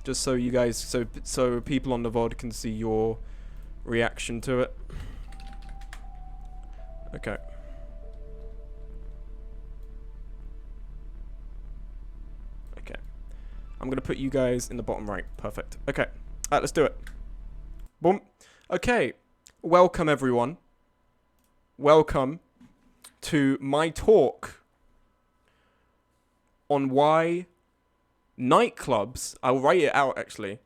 Just so you guys, so people on the VOD can see your reaction to it. Okay. Okay. I'm gonna put you guys in the bottom right. Perfect. Okay. Alright, let's do it. Boom. Okay. Welcome, everyone. Welcome to my talk on why nightclubs, I'll write it out actually.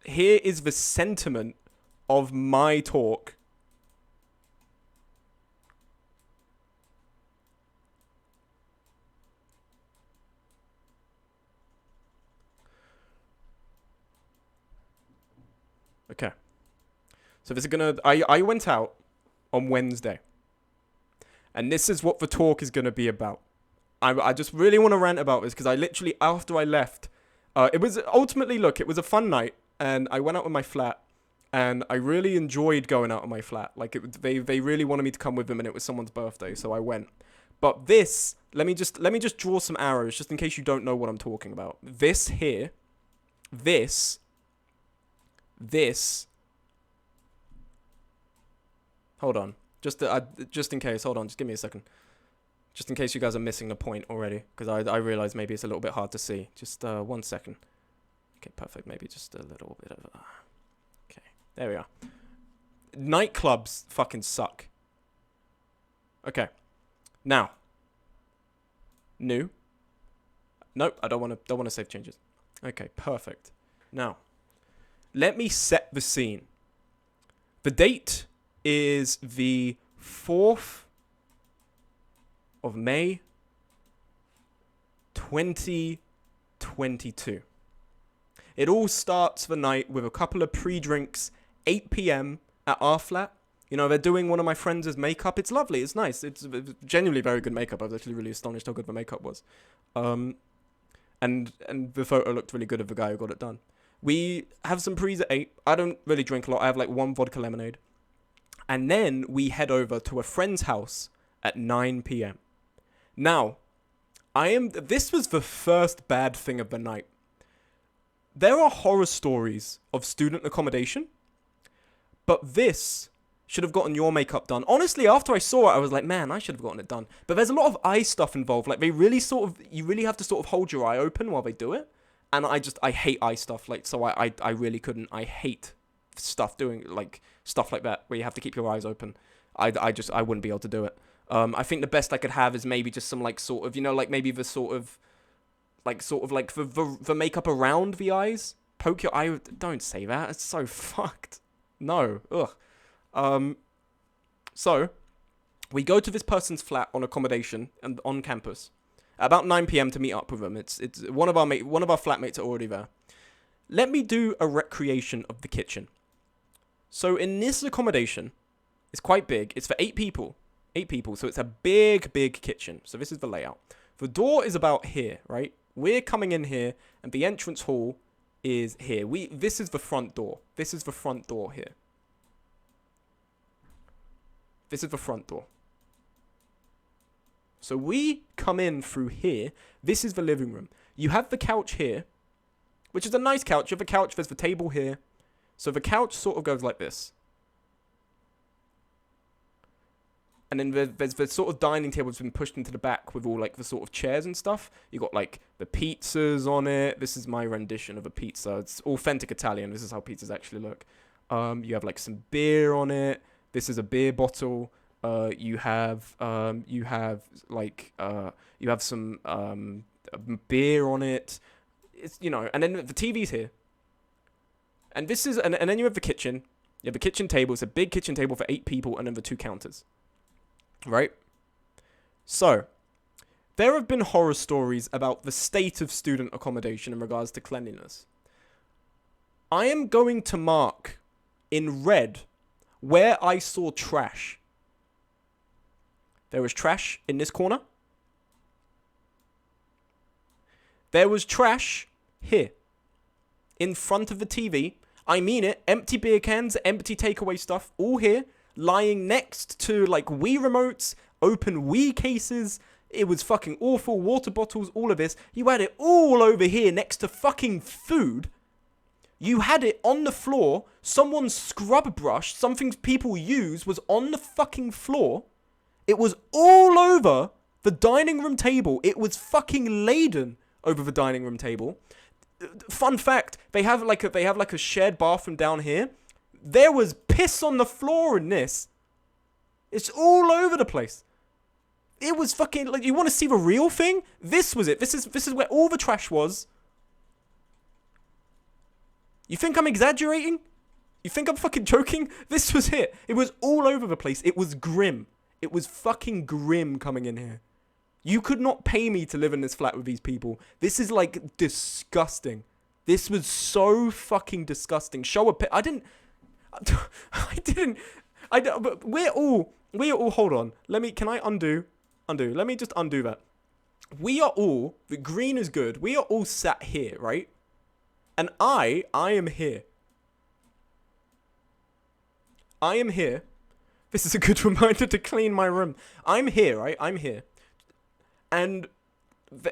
Here is the sentiment of my talk. Okay. So this is gonna, I went out on Wednesday. And this is what the talk is gonna be about. I just really want to rant about this because I literally, after I left, it was ultimately, look, it was a fun night and I went out with my flat and I really enjoyed going out with my flat. Like they really wanted me to come with them and it was someone's birthday, so I went. But this, let me just draw some arrows just in case you don't know what I'm talking about. This here, this, hold on, just in case, hold on, just give me a second. Just in case you guys are missing the point already, because I realize maybe it's a little bit hard to see. Just 1 second. Okay, perfect. Maybe just a little bit of... okay, there we are. Nightclubs fucking suck. Okay. Now. New. Nope, I don't want to save changes. Okay, perfect. Now, let me set the scene. The date is the 4th of May 2022. It all starts the night with a couple of pre-drinks, 8 p.m. at our flat. You know, they're doing one of my friends' makeup. It's lovely. It's nice. It's genuinely very good makeup. I was actually really astonished how good the makeup was. And the photo looked really good of the guy who got it done. We have some pre's at 8. I don't really drink a lot. I have like 1 vodka lemonade. And then we head over to a friend's house at 9 p.m. Now, this was the first bad thing of the night. There are horror stories of student accommodation, but this should have gotten your makeup done. Honestly, after I saw it, I was like, man, I should have gotten it done. But there's a lot of eye stuff involved. Like, you really have to sort of hold your eye open while they do it. And I hate eye stuff. Like, so I really couldn't. I hate stuff like that, where you have to keep your eyes open. I wouldn't be able to do it. I think the best I could have is maybe just some like sort of, you know, like maybe the sort of like the makeup around the eyes. Poke your eye. Don't say that. It's so fucked. No. Ugh. So we go to this person's flat on accommodation and on campus at about 9 p.m. to meet up with them. It's one of our flatmates are already there. Let me do a recreation of the kitchen. So in this accommodation, it's quite big. It's for 8 people. 8 people, so it's a big kitchen. So this is the layout. The door is about here, right? We're coming in here, and the entrance hall is here. This is the front door. This is the front door here. This is the front door. So we come in through here. This is the living room. You have the couch here, which is a nice couch. You have a couch, there's the table here. So the couch sort of goes like this. And then there's the sort of dining table that's been pushed into the back with all like the sort of chairs and stuff. You got like the pizzas on it. This is my rendition of a pizza. It's authentic Italian. This is how pizzas actually look. You have like some beer on it. This is a beer bottle. You have some beer on it. It's, you know, and then the TV's here. And this is and then you have the kitchen. You have a kitchen table. It's a big kitchen table for 8 people, and then the 2 counters. Right? So, there have been horror stories about the state of student accommodation in regards to cleanliness. I am going to mark in red where I saw trash. There was trash in this corner. There was trash here. In front of the TV. I mean it. Empty beer cans, empty takeaway stuff, all here. Lying next to, like, Wii remotes, open Wii cases. It was fucking awful. Water bottles, all of this. You had it all over here next to fucking food. You had it on the floor. Someone's scrub brush, something people use, was on the fucking floor. It was all over the dining room table. It was fucking laden over the dining room table. Fun fact, they have like a shared bathroom down here. There was piss on the floor in this. It's all over the place. It was fucking, like, you want to see the real thing? This was it. This is where all the trash was. You think I'm exaggerating? You think I'm fucking joking? This was it. It was all over the place. It was grim. It was fucking grim coming in here. You could not pay me to live in this flat with these people. This is, like, disgusting. This was so fucking disgusting. But we're all, hold on. Can I undo? Let me just undo that. The green is good. We are all sat here, right? And I am here. I am here. This is a good reminder to clean my room. I'm here, right? I'm here. And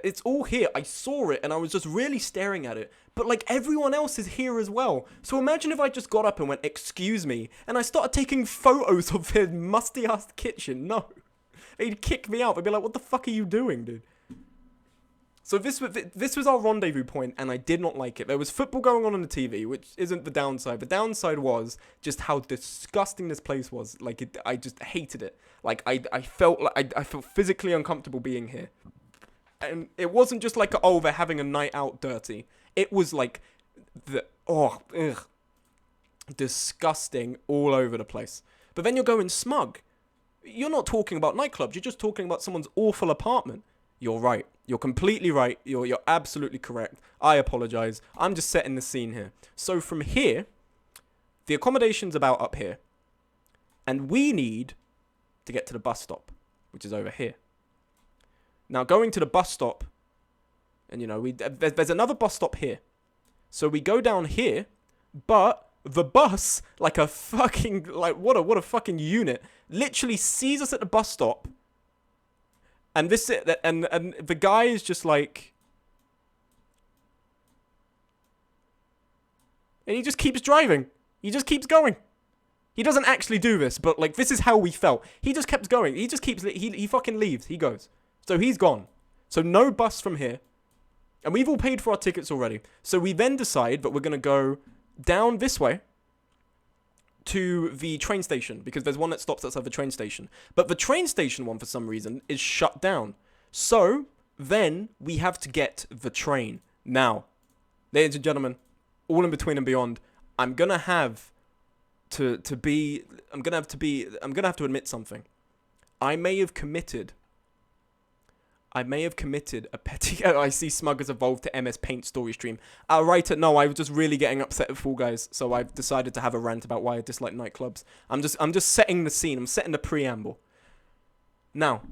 it's all here. I saw it and I was just really staring at it. But like everyone else is here as well. So imagine if I just got up and went, "Excuse me," and I started taking photos of their musty ass kitchen. No. They'd kick me out. They'd be like, "What the fuck are you doing, dude?" So this was our rendezvous point, and I did not like it. There was football going on the TV, which isn't the downside. The downside was just how disgusting this place was. Like, I just hated it. Like, I felt physically uncomfortable being here. And it wasn't just like, oh, they're having a night out dirty. It was like, disgusting all over the place. But then you're going smug. You're not talking about nightclubs. You're just talking about someone's awful apartment. You're right. You're completely right. You're absolutely correct. I apologize. I'm just setting the scene here. So from here, the accommodation's about up here. And we need to get to the bus stop, which is over here. Now, going to the bus stop, and you know, there's another bus stop here. So we go down here, but the bus, like a fucking, like, what a fucking unit, literally sees us at the bus stop. And and the guy is just like, and he just keeps driving. He just keeps going. He doesn't actually do this, but like this is how we felt. He just kept going. He just keeps. He fucking leaves. He goes. So he's gone. So no bus from here, and we've all paid for our tickets already. So we then decide that we're gonna go down this way to the train station, because there's one that stops outside the train station. But the train station one, for some reason, is shut down. So then we have to get the train. Now, ladies and gentlemen, all in between and beyond, I'm gonna have to admit something. I may have committed a petty... I see Smug has evolved to MS Paint story stream. No, I was just really getting upset at Fall Guys, so I've decided to have a rant about why I dislike nightclubs. I'm just setting the scene. I'm setting the preamble. Now,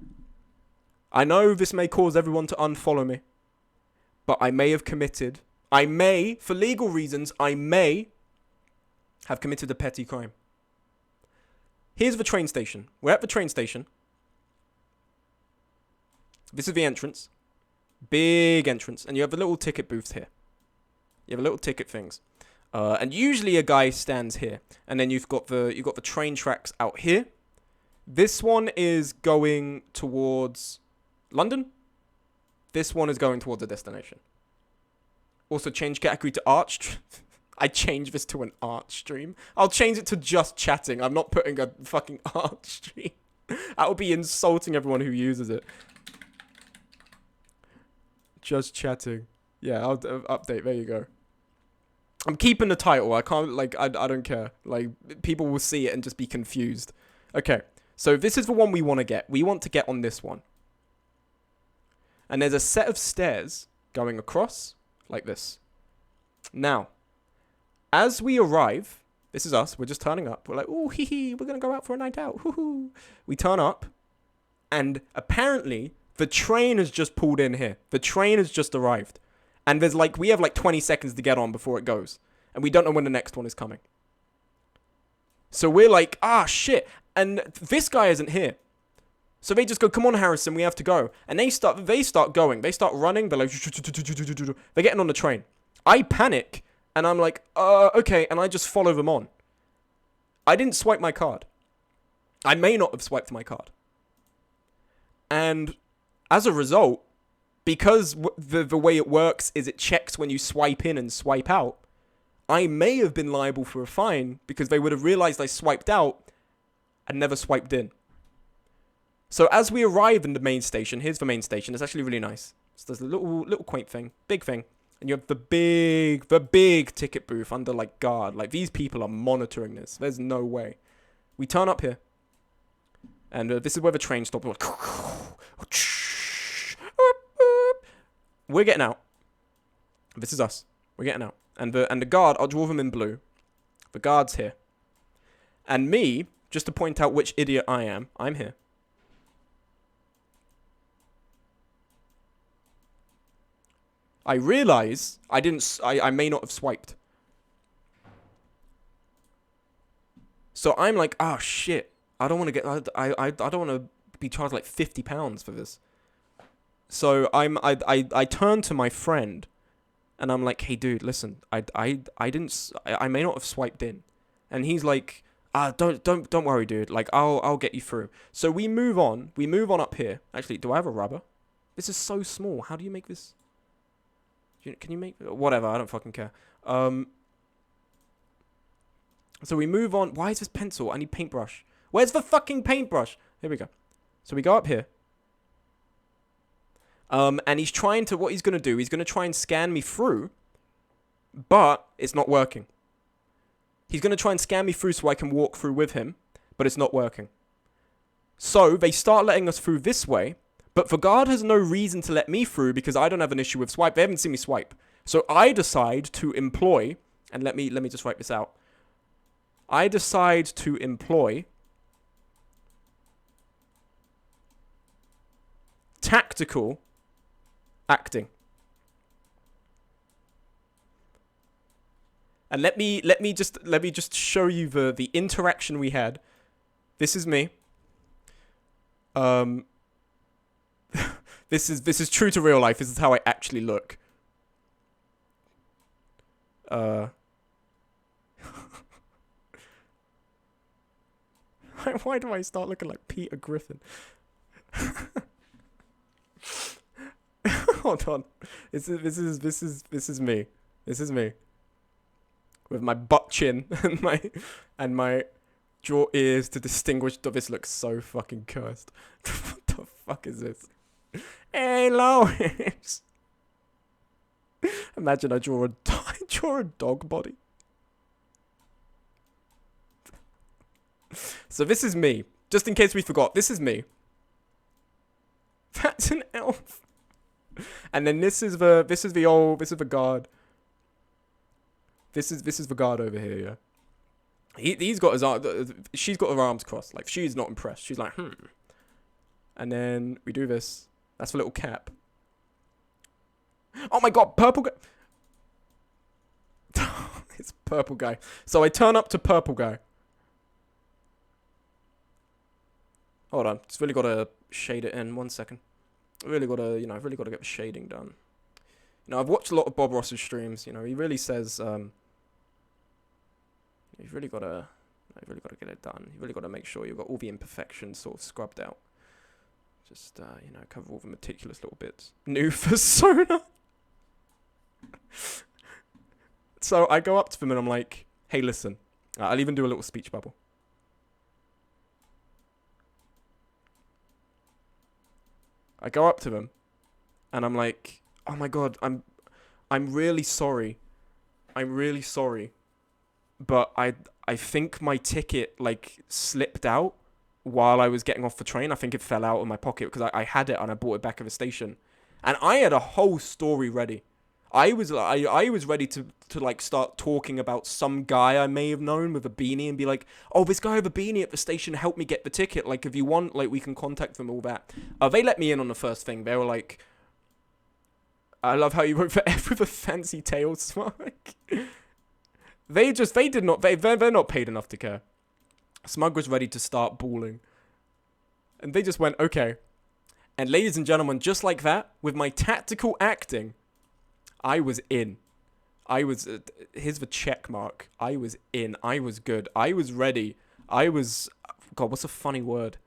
I know this may cause everyone to unfollow me, but I may have committed... for legal reasons, I may have committed a petty crime. Here's the train station. We're at the train station. This is the entrance. Big entrance. And you have the little ticket booths here. You have little ticket things. And usually a guy stands here. And then you've got the train tracks out here. This one is going towards London. This one is going towards the destination. Also change category to art. I changed this to an art stream. I'll change it to just chatting. I'm not putting a fucking art stream. That would be insulting everyone who uses it. Just chatting. Yeah, I'll update. There you go. I'm keeping the title. I can't, like, I don't care. Like, people will see it and just be confused. Okay, so this is the one we want to get. We want to get on this one. And there's a set of stairs going across like this. Now, as we arrive, this is us. We're just turning up. We're like, ooh, hee hee, we're going to go out for a night out. Hoo-hoo. We turn up, and apparently... the train has just pulled in here. The train has just arrived. And we have 20 seconds to get on before it goes. And we don't know when the next one is coming. So we're like, shit. And this guy isn't here. So they just go, come on, Harrison, we have to go. And they start going. They start running. They're like, they're getting on the train. I panic And I'm like, okay. And I just follow them on. I didn't swipe my card. I may not have swiped my card. And as a result, because the way it works is it checks when you swipe in and swipe out, I may have been liable for a fine because they would have realized I swiped out and never swiped in. So as we arrive in the main station, here's the main station. It's actually really nice. So there's a little quaint thing, big thing. And you have the big ticket booth under, like, guard. Like, these people are monitoring this. There's no way. We turn up here. And this is where the train stops. We're getting out. This is us. We're getting out. And the guard, I'll draw them in blue. The guard's here. And me, just to point out which idiot I am, I'm here. I realize I may not have swiped. So I'm like, oh shit. I don't want to get, I don't want to be charged like £50 for this. So I turn to my friend and I'm like, hey dude, listen, I may not have swiped in. And he's like, don't worry dude, like I'll get you through. So we move on up here. Actually, do I have a rubber? This is so small. How do you make this? Can you make... Whatever, I don't fucking care. So we move on. Why is this pencil? I need paintbrush. Where's the fucking paintbrush? Here we go. So we go up here. And he's trying to... What he's going to do, he's going to try and scan me through. But it's not working. He's going to try and scan me through so I can walk through with him. But it's not working. So they start letting us through this way. But the guard has no reason to let me through because I don't have an issue with swipe. They haven't seen me swipe. So I decide to employ, and let me just write this out. I decide to employ tactical acting. And let me just show you the interaction we had. This is me. This is true to real life. This is how I actually look. Why do I start looking like Peter Griffin? Hold on. This is me. This is me. With my butt chin and my jaw ears to distinguish. This looks so fucking cursed. What the fuck is this? Hey, Lois. Imagine I draw a dog body. So this is me. Just in case we forgot, this is me. That's an elf. And then this is the guard. This is the guard over here, yeah. He's got his arm. She's got her arms crossed. Like, she's not impressed. She's like, And then we do this. That's a little cap. Oh my god, purple guy. It's purple guy. So I turn up to purple guy. Hold on. Just really got to shade it in. 1 second. Really got to, I've really got to get the shading done. I've watched a lot of Bob Ross's streams. He really says, you've really got to get it done. You've really got to make sure you've got all the imperfections sort of scrubbed out. Just, cover all the meticulous little bits. New persona. So I go up to them and I'm like, hey, listen. I'll even do a little speech bubble. I go up to them and I'm like, oh my god, I'm really sorry. I'm really sorry. But I think my ticket, like, slipped out while I was getting off the train. I think it fell out of my pocket because I had it and I bought it back at the station. And I had a whole story ready. I was ready to like start talking about some guy I may have known with a beanie and be like, oh, this guy with a beanie at the station helped me get the ticket. Like, if you want, like, we can contact them, all that. They let me in on the first thing. They were like, I love how you wrote for F with a fancy tail smug. They're not paid enough to care. Smug was ready to start bawling. And they just went, okay. And ladies and gentlemen, just like that, with my tactical acting, I was in. I was, here's the check mark. I was in. I was good. I was ready. I was, God, what's a funny word?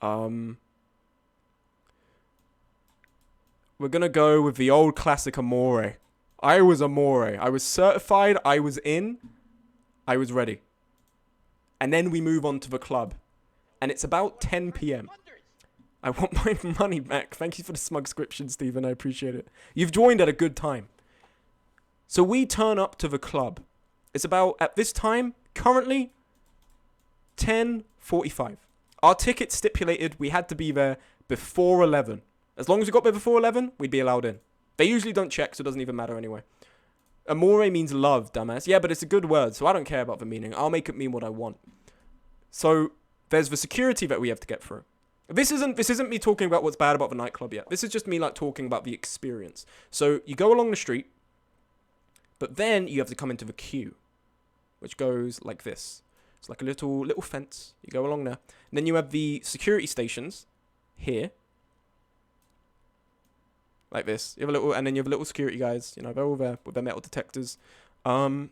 We're gonna go with the old classic amore. I was amore. I was certified. I was in. I was ready. And then we move on to the club. And it's about 10 p.m. I want my money back. Thank you for the smug scription, Stephen. I appreciate it. You've joined at a good time. So we turn up to the club. It's about, at this time, currently, 10:45. Our ticket stipulated we had to be there before 11. As long as we got there before 11, we'd be allowed in. They usually don't check, so it doesn't even matter anyway. Amore means love, dumbass. Yeah, but it's a good word, so I don't care about the meaning. I'll make it mean what I want. So there's the security that we have to get through. This isn't me talking about what's bad about the nightclub yet. This is just me like talking about the experience. So you go along the street, but then you have to come into the queue, which goes like this. It's like a little fence. You go along there. And then you have the security stations here. Like this. You have a little, and then you have little security guys. You know, they're all there with their metal detectors. And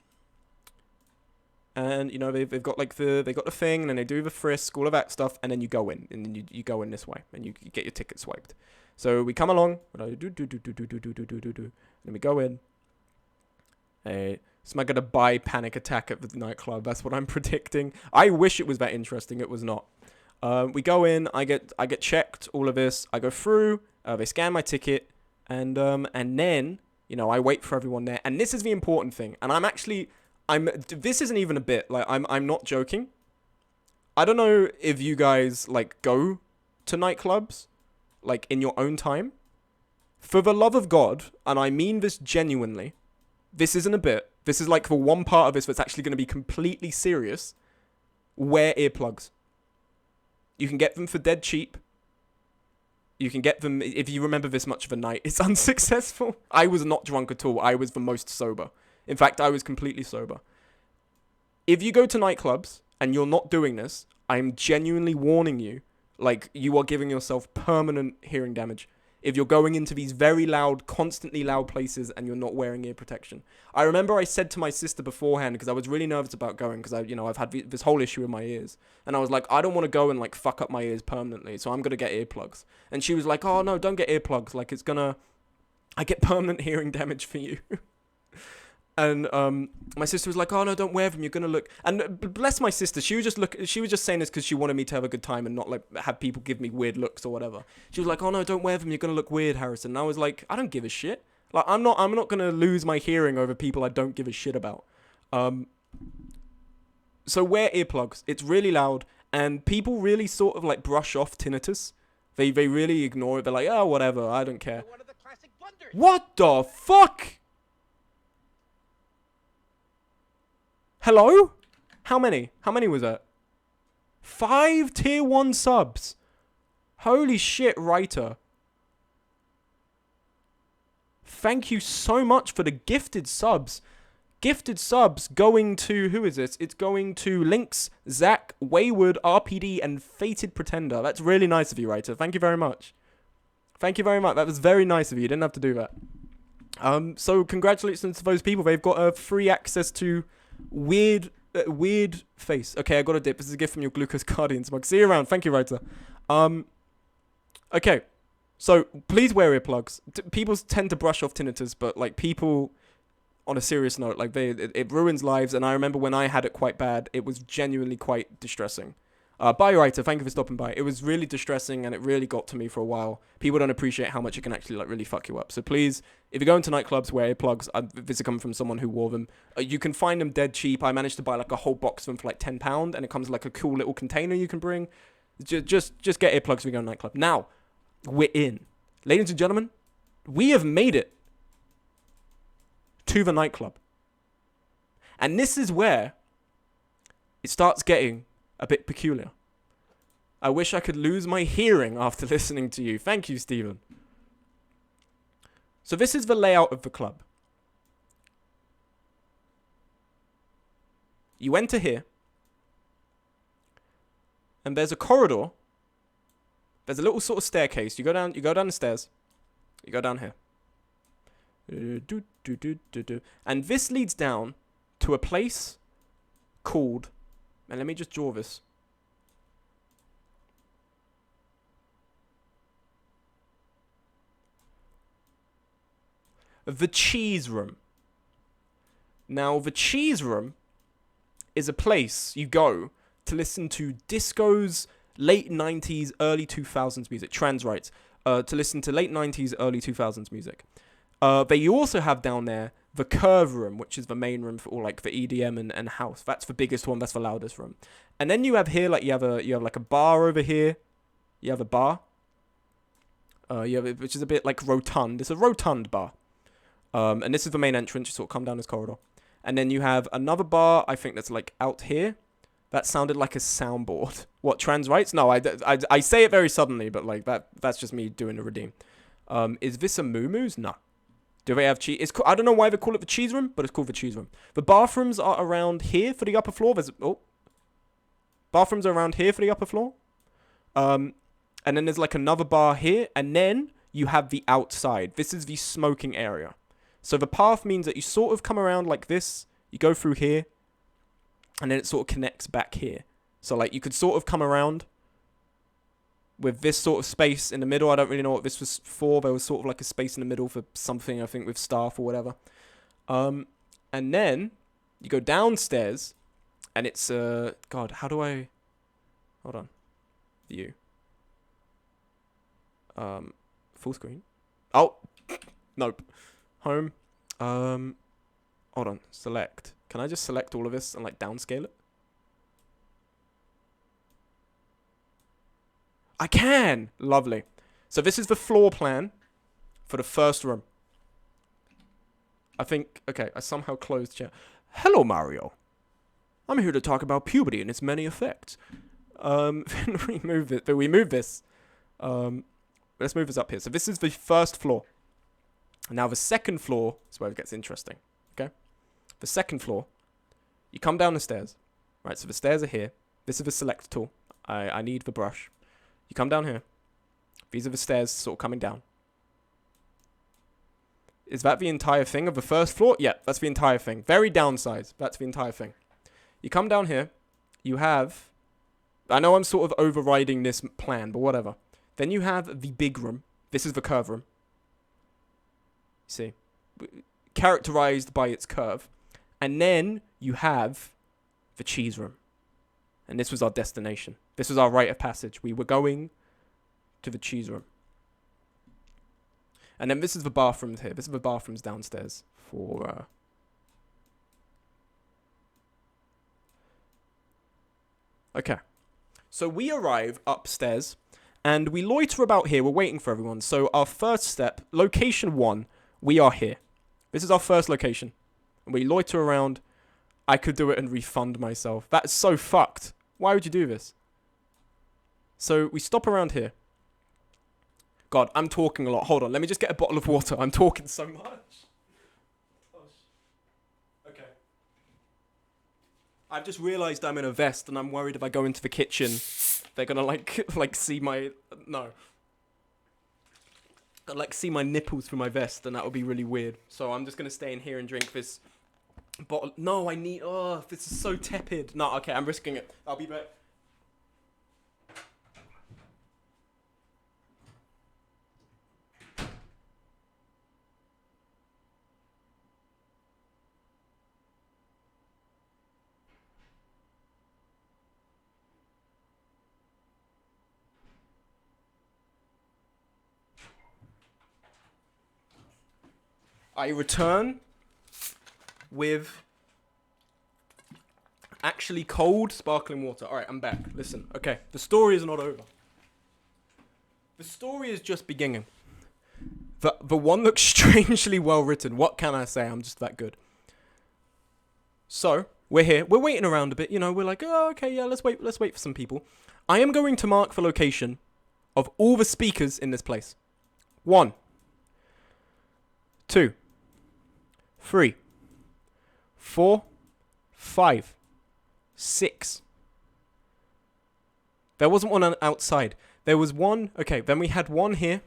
you know they've got like they got the thing, and then they do the frisk, all of that stuff, and then you go in, and then you go in this way, and you get your ticket swiped. So we come along, and we go in. So am I gonna buy Panic Attack at the nightclub? That's what I'm predicting. I wish it was that interesting. It was not. We go in. I get checked. All of this. I go through. They scan my ticket, and then you know I wait for everyone there. And this is the important thing. And this isn't even a bit. Like I'm not joking. I don't know if you guys like go to nightclubs, like in your own time. For the love of God, and I mean this genuinely. This isn't a bit. This is like the one part of this that's actually going to be completely serious. Wear earplugs. You can get them for dead cheap. You can get them, if you remember this much of a night, it's unsuccessful. I was not drunk at all. I was the most sober. In fact, I was completely sober. If you go to nightclubs and you're not doing this, I'm genuinely warning you, like you are giving yourself permanent hearing damage. If you're going into these very loud, constantly loud places and you're not wearing ear protection. I remember I said to my sister beforehand, because I was really nervous about going, because I've had this whole issue with my ears. And I was like, I don't want to go and like fuck up my ears permanently, so I'm going to get earplugs. And she was like, oh no, don't get earplugs. Like I get permanent hearing damage for you. And my sister was like, oh no, don't wear them, you're gonna look. And bless my sister, she was just saying this because she wanted me to have a good time and not like have people give me weird looks or whatever. She was like, oh no, don't wear them, you're gonna look weird, Harrison. And I was like, I don't give a shit. Like I'm not gonna lose my hearing over people I don't give a shit about. So wear earplugs. It's really loud, and people really sort of like brush off tinnitus. They really ignore it. They're like, oh whatever, I don't care. What the fuck? Hello? How many? How many was that? 5 tier 1 subs. Holy shit, writer. Thank you so much for the gifted subs. Gifted subs going to, who is this? It's going to Lynx, Zach, Wayward, RPD, and Fated Pretender. That's really nice of you, writer. Thank you very much. Thank you very much. That was very nice of you. You didn't have to do that. So congratulations to those people. They've got free access to weird face. Okay, I got a dip. This is a gift from your Glucose Guardian smug. See you around. Thank you, writer. Okay, so please wear earplugs. People tend to brush off tinnitus, but like people, on a serious note, like it ruins lives. And I remember when I had it quite bad, it was genuinely quite distressing. Bye, writer. Thank you for stopping by. It was really distressing, and it really got to me for a while. People don't appreciate how much it can actually like really fuck you up. So please, if you're going to nightclubs, wear earplugs. This is coming from someone who wore them. You can find them dead cheap. I managed to buy like a whole box of them for like £10, and it comes in like a cool little container you can bring. Just get earplugs when you go to a nightclub. Now, we're in. Ladies and gentlemen, we have made it to the nightclub. And this is where it starts getting a bit peculiar. I wish I could lose my hearing after listening to you. Thank you, Stephen. So this is the layout of the club. You enter here, and there's a corridor. There's a little sort of staircase. You go down the stairs. You go down here. And this leads down to a place called, and let me just draw this. The cheese room. Now, the cheese room is a place you go to listen to disco's late 90s, early 2000s music. Trans writes, to listen to late 90s, early 2000s music. But you also have down there the curve room, which is the main room for all like the EDM and house. That's the biggest one. That's the loudest room. And then you have here, like you have like a bar over here. You have a bar. Which is a bit like rotund. It's a rotund bar. And this is the main entrance. You sort of come down this corridor. And then you have another bar, I think that's like out here. That sounded like a soundboard. What, trans rights? No, I say it very suddenly, but like that's just me doing a redeem. Is this a moo-moo's? No. Do they have cheese? I don't know why they call it the cheese room, but it's called the cheese room. The bathrooms are around here for the upper floor. Bathrooms are around here for the upper floor. And then there's like another bar here. And then you have the outside. This is the smoking area. So the path means that you sort of come around like this. You go through here. And then it sort of connects back here. So like you could sort of come around with this sort of space in the middle. I don't really know what this was for. There was sort of like a space in the middle for something, I think, with staff or whatever. And then you go downstairs, and it's God, how do I? Hold on, view. Full screen. Oh, nope. Home. Hold on. Select. Can I just select all of this and like downscale it? I can! Lovely. So this is the floor plan for the first room. I think, okay, I somehow closed chat. Hello, Mario. I'm here to talk about puberty and its many effects. We move this. Let's move this up here. So this is the first floor. Now the second floor is where it gets interesting. Okay? The second floor, you come down the stairs. Right, so the stairs are here. This is the select tool. I need the brush. You come down here. These are the stairs sort of coming down. Is that the entire thing of the first floor? Yeah, that's the entire thing. Very downsized. That's the entire thing. You come down here. You have... I know I'm sort of overriding this plan, but whatever. Then you have the big room. This is the curve room. See? Characterized by its curve. And then you have the cheese room. And this was our destination. This was our rite of passage. We were going to the cheese room. And then this is the bathrooms here. This is the bathrooms downstairs for... Okay. So we arrive upstairs. And we loiter about here. We're waiting for everyone. So our first step, location 1, we are here. This is our first location. And we loiter around. I could do it and refund myself. That's so fucked. Why would you do this? So we stop around here. God, I'm talking a lot. Hold on. Let me just get a bottle of water. I'm talking so much. Okay. I've just realized I'm in a vest and I'm worried if I go into the kitchen, they're gonna like see my... No. Like see my nipples through my vest and that would be really weird. So I'm just gonna stay in here and drink this bottle. No, I need... Oh, this is so tepid. No, okay, I'm risking it. I'll be back. I return with actually cold sparkling water. All right, I'm back. Listen, okay, the story is not over. The story is just beginning. The one looks strangely well written. What can I say? I'm just that good. So we're here. We're waiting around a bit. You know, we're like, oh, okay, yeah, let's wait. Let's wait for some people. I am going to mark the location of all the speakers in this place. 1, 2, 3, 4, 5, 6. There wasn't one outside. There was one. Okay, then we had one here.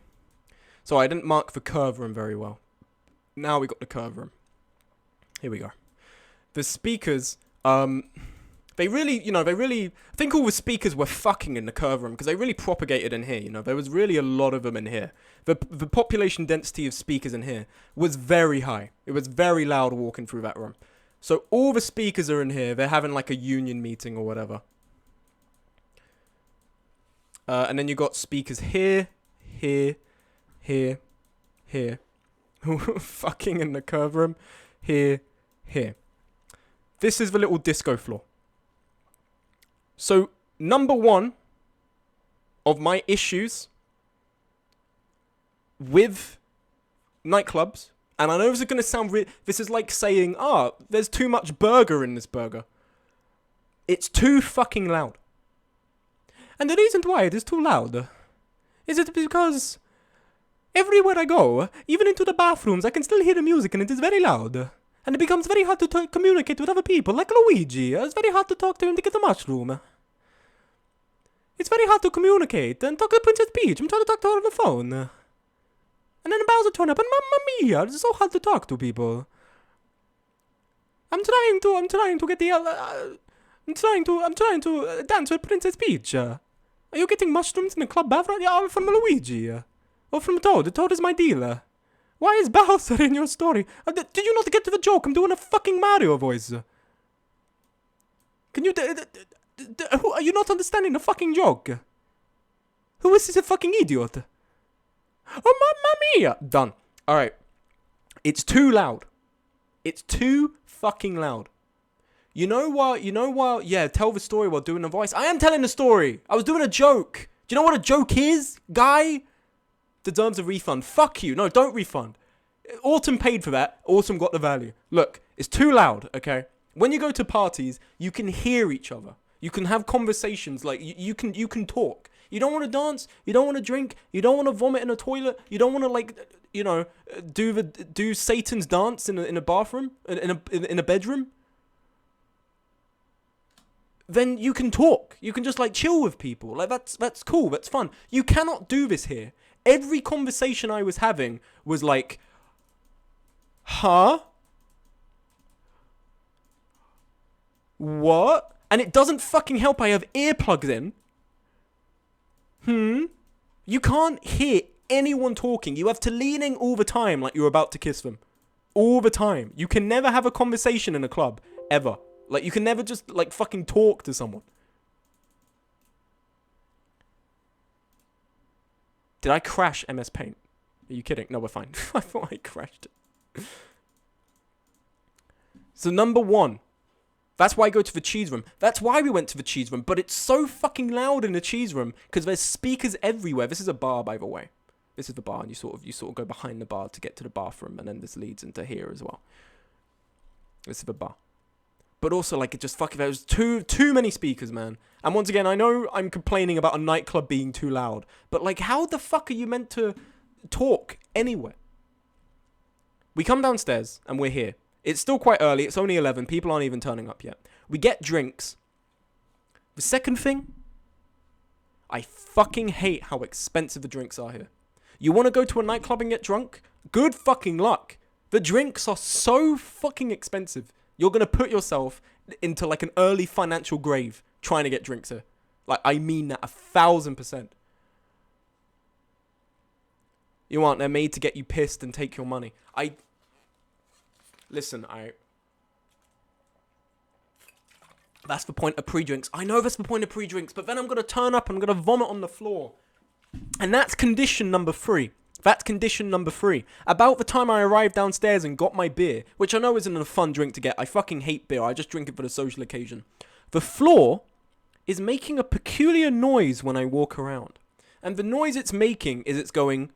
So I didn't mark the curve room very well. now we got the curve room. Here we go. The speakers, they really, I think all the speakers were fucking in the curve room because they really propagated in here, there was really a lot of them in here. The population density of speakers in here was very high. It was very loud walking through that room. So all the speakers are in here. They're having like a union meeting or whatever. And then you got speakers here, here, here, here. Fucking in the curve room. Here, here. This is the little disco floor. So, number one of my issues with nightclubs, and I know this is going to sound this is like saying, there's too much burger in this burger. It's too fucking loud. And the reason why it is too loud is it because everywhere I go, even into the bathrooms, I can still hear the music and it is very loud. And it becomes very hard to communicate with other people, like Luigi. It's very hard to talk to him to get the mushroom. It's very hard to communicate and talk to Princess Peach. I'm trying to talk to her on the phone. And then the bells turn up and Mamma Mia, it's so hard to talk to people. I'm trying to get the, I'm trying to dance with Princess Peach. Are you getting mushrooms in the club bathroom? Yeah, from Luigi. Or from Toad. Toad is my dealer. Why is Bowser in your story? Did you not get to the joke? I'm doing a fucking Mario voice. Can you... are you not understanding the fucking joke? Who is this a fucking idiot? Oh, Mamma Mia! Done. Alright. It's too loud. It's too fucking loud. You know what? Yeah, tell the story while doing the voice. I am telling the story. I was doing a joke. Do you know what a joke is, guy? Deserves a refund. Fuck you. No, don't refund. Autumn paid for that. Autumn got the value. Look, it's too loud, okay? When you go to parties, you can hear each other. You can have conversations. Like, you can talk. You don't want to dance. You don't want to drink. You don't want to vomit in a toilet. You don't want to, like, do Satan's dance in a bathroom, in a bedroom. Then you can talk. You can just, like, chill with people. Like, that's cool. That's fun. You cannot do this here. Every conversation I was having was like, huh? What? And it doesn't fucking help I have earplugs in. You can't hear anyone talking. You have to lean in all the time like you're about to kiss them. All the time. You can never have a conversation in a club. Ever. Like, you can never just, like, fucking talk to someone. Did I crash MS Paint? Are you kidding? No, we're fine. I thought I crashed it. So, number one. That's why I go to the cheese room. That's why we went to the cheese room. But it's so fucking loud in the cheese room because there's speakers everywhere. This is a bar, by the way. This is the bar, and you sort of go behind the bar to get to the bathroom, and then this leads into here as well. This is the bar. But also, like, it just fucking... There was too many speakers, man. And once again, I know I'm complaining about a nightclub being too loud. But, like, how the fuck are you meant to talk anywhere? We come downstairs, and we're here. It's still quite early. It's only 11. People aren't even turning up yet. We get drinks. The second thing... I fucking hate how expensive the drinks are here. You want to go to a nightclub and get drunk? Good fucking luck. The drinks are so fucking expensive. You're going to put yourself into, like, an early financial grave trying to get drinks here. Like, I mean that 1,000%. You aren't. They're made to get you pissed and take your money. Listen, that's the point of pre-drinks. I know that's the point of pre-drinks, but then I'm going to turn up and I'm going to vomit on the floor. And that's condition number 3. That's condition number 3. About the time I arrived downstairs and got my beer, which I know isn't a fun drink to get. I fucking hate beer. I just drink it for the social occasion. The floor is making a peculiar noise when I walk around. And the noise it's making is it's going...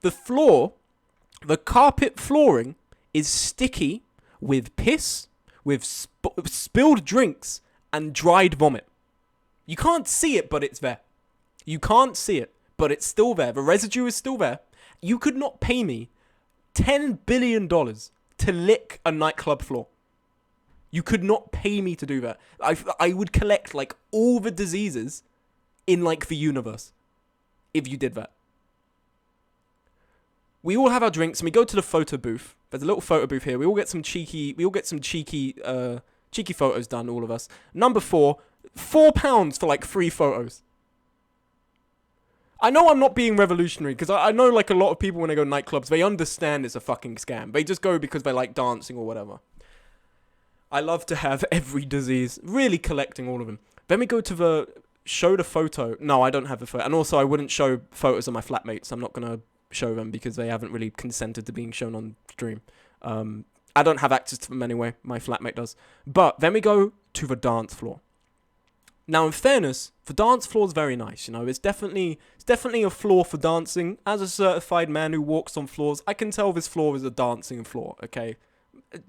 The floor, the carpet flooring, is sticky with piss, with spilled drinks, and dried vomit. You can't see it, but it's there. You can't see it, but it's still there. The residue is still there. You could not pay me $10 billion to lick a nightclub floor. You could not pay me to do that. I would collect, like, all the diseases in, like, the universe if you did that. we all have our drinks and we go to the photo booth. There's a little photo booth here. We all get some cheeky photos done, all of us. Number 4, £4 for like 3 photos. I know I'm not being revolutionary, because I know like a lot of people when they go to nightclubs, they understand it's a fucking scam. They just go because they like dancing or whatever. I love to have every disease, really collecting all of them. Then we go to show the photo. No, I don't have the photo. And also I wouldn't show photos of my flatmates. I'm not going to show them because they haven't really consented to being shown on stream. I don't have access to them anyway. My flatmate does. But then we go to the dance floor. Now, in fairness, the dance floor is very nice. You know, it's definitely a floor for dancing. As a certified man who walks on floors, I can tell this floor is a dancing floor. Okay,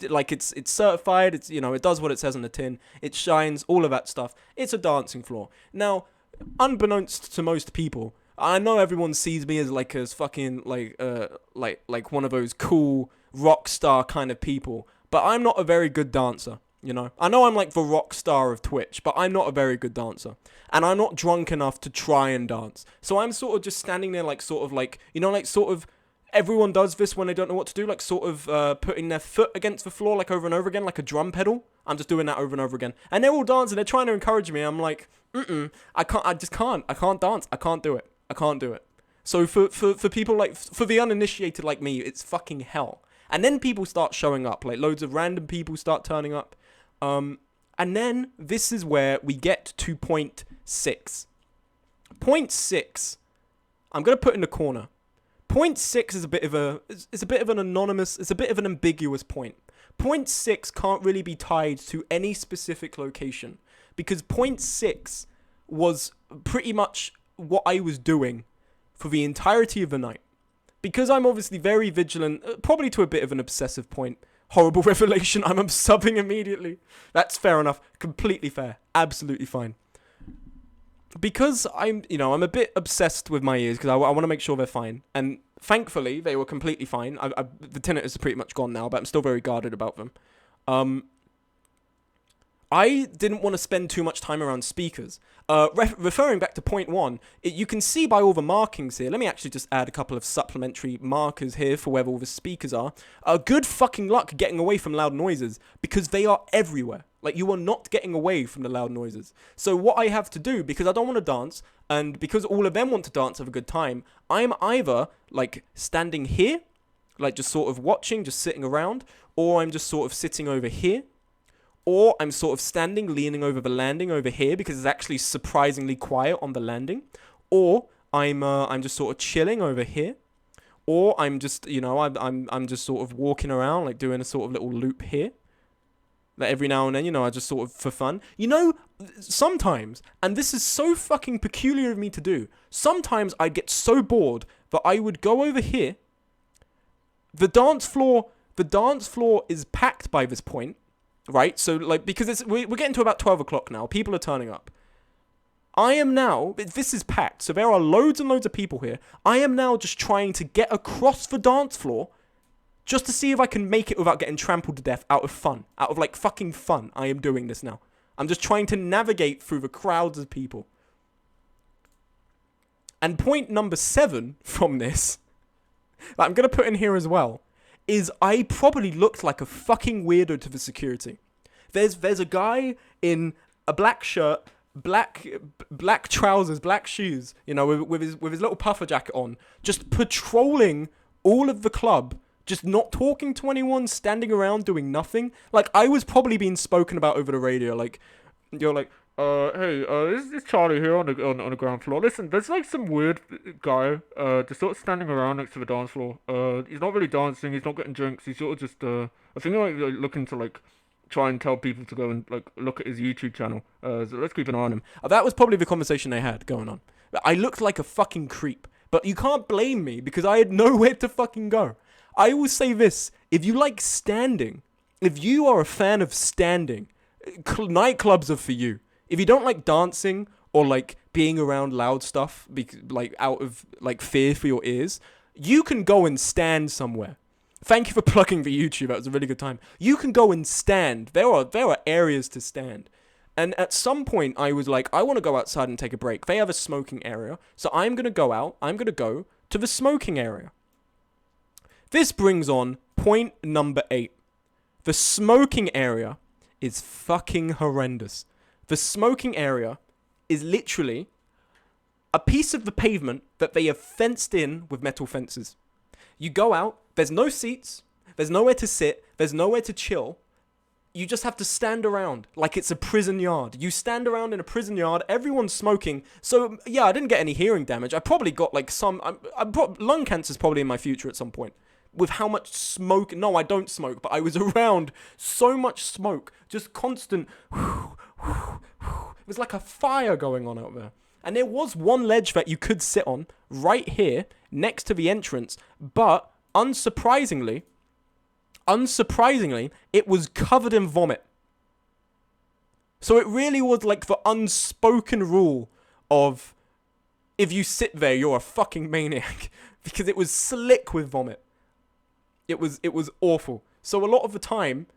like it's certified. It's, you know, it does what it says on the tin. It shines. All of that stuff. It's a dancing floor. Now, unbeknownst to most people, I know everyone sees me as like as fucking like one of those cool rock star kind of people, but I'm not a very good dancer. You know, I know I'm like the rock star of Twitch, but I'm not a very good dancer. And I'm not drunk enough to try and dance. So I'm sort of just standing there like sort of like, you know, like sort of everyone does this when they don't know what to do, like sort of putting their foot against the floor like over and over again, like a drum pedal. I'm just doing that over and over again. And they're all dancing. They're trying to encourage me. I'm like, I can't dance. I can't do it. So for people like, for the uninitiated like me, it's fucking hell. And then people start showing up, like loads of random people start turning up. And then this is where we get to point 6. Point 6, I'm going to put in the corner. Point 6 is a bit of an anonymous, it's a bit of an ambiguous point. Point 6 can't really be tied to any specific location, because point 6 was pretty much what I was doing for the entirety of the night. Because I'm obviously very vigilant, probably to a bit of an obsessive point. Horrible revelation, I'm subbing immediately. That's fair enough. Completely fair. Absolutely fine. Because I'm a bit obsessed with my ears, because I want to make sure they're fine. And thankfully, they were completely fine. The tinnitus is pretty much gone now, but I'm still very guarded about them. I didn't want to spend too much time around speakers. Referring back to point 1, you can see by all the markings here. Let me actually just add a couple of supplementary markers here for where all the speakers are. Good fucking luck getting away from loud noises, because they are everywhere. Like, you are not getting away from the loud noises. So what I have to do, because I don't want to dance, and because all of them want to dance, have a good time, I'm either, like, standing here, like just sort of watching, just sitting around, or I'm just sort of sitting over here. Or I'm sort of standing, leaning over the landing over here, because it's actually surprisingly quiet on the landing. Or I'm just sort of chilling over here. Or I'm just, you know, I'm just sort of walking around, like doing a sort of little loop here. That every now and then, you know, I just sort of for fun. You know, sometimes, and this is so fucking peculiar of me to do, sometimes I'd get so bored that I would go over here. The dance floor is packed by this point. Right, so like, because we're getting to about 12 o'clock now. People are turning up. I am now, this is packed, so there are loads and loads of people here. I am now just trying to get across the dance floor just to see if I can make it without getting trampled to death out of fun. Out of like fucking fun, I am doing this now. I'm just trying to navigate through the crowds of people. And point number 7 from this, that I'm going to put in here as well, is I probably looked like a fucking weirdo to the security. There's a guy in a black shirt, black trousers, black shoes, you know, with his little puffer jacket on, just patrolling all of the club, just not talking to anyone, standing around doing nothing. Like, I was probably being spoken about over the radio. Like, you're like, hey, this is Charlie here on the ground floor. Listen, there's like some weird guy, just sort of standing around next to the dance floor. He's not really dancing, he's not getting drinks, he's sort of just, I think like looking to like try and tell people to go and like look at his YouTube channel. So let's keep an eye on him. That was probably the conversation they had going on. I looked like a fucking creep, but you can't blame me because I had nowhere to fucking go. I will say this, if you like standing, if you are a fan of standing, nightclubs are for you. If you don't like dancing or like being around loud stuff, like out of like fear for your ears, you can go and stand somewhere. Thank you for plugging the YouTube. That was a really good time. You can go and stand. There are areas to stand. And at some point, I was like, I want to go outside and take a break. They have a smoking area, so I'm gonna go out. I'm gonna go to the smoking area. This brings on point number 8. The smoking area is fucking horrendous. The smoking area is literally a piece of the pavement that they have fenced in with metal fences. You go out, there's no seats, there's nowhere to sit, there's nowhere to chill. You just have to stand around like it's a prison yard. You stand around in a prison yard, everyone's smoking. So, yeah, I didn't get any hearing damage. I probably got like lung cancer's probably in my future at some point. With how much smoke, no, I don't smoke, but I was around so much smoke, just constant, it was like a fire going on out there. And there was one ledge that you could sit on right here next to the entrance, but unsurprisingly, it was covered in vomit. So it really was like the unspoken rule of if you sit there, you're a fucking maniac because it was slick with vomit. It was awful. So a lot of the time,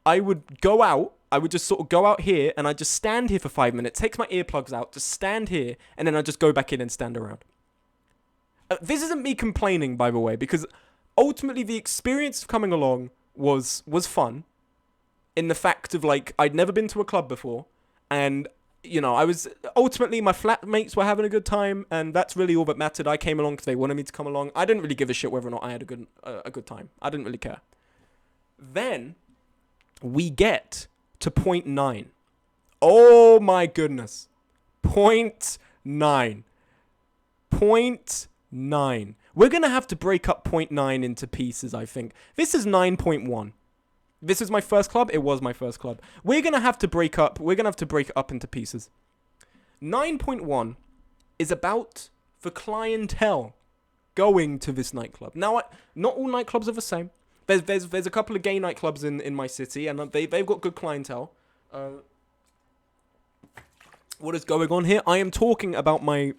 I would go out. I would just sort of go out here and I'd just stand here for 5 minutes, take my earplugs out, just stand here, and then I'd just go back in and stand around. This isn't me complaining, by the way, because ultimately the experience of coming along was fun in the fact of, like, I'd never been to a club before, and, you know, ultimately my flatmates were having a good time, and that's really all that mattered. I came along because they wanted me to come along. I didn't really give a shit whether or not I had a good time. I didn't really care. Then we get to point 9. Oh my goodness. Point 9. Point 9. We're going to have to break up point 9 into pieces, I think. This is 9.1. This is my first club. It was my first club. We're going to have to break it up into pieces. 9.1 is about the clientele going to this nightclub. Now, not all nightclubs are the same. There's a couple of gay nightclubs in my city, and they've got good clientele. What is going on here? I am talking about my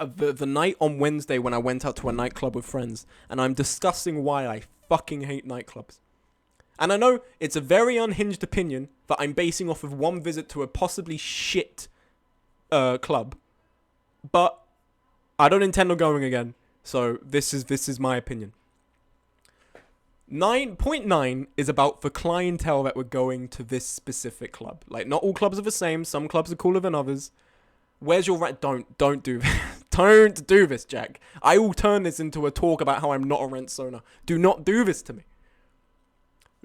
the night on Wednesday when I went out to a nightclub with friends, and I'm discussing why I fucking hate nightclubs. And I know it's a very unhinged opinion that I'm basing off of one visit to a possibly shit club, but I don't intend on going again. So this is my opinion. 9.9 is about the clientele that were going to this specific club. Like, not all clubs are the same. Some clubs are cooler than others. Where's your rent? Don't do this. Don't do this, Jack. I will turn this into a talk about how I'm not a rent owner. Do not do this to me.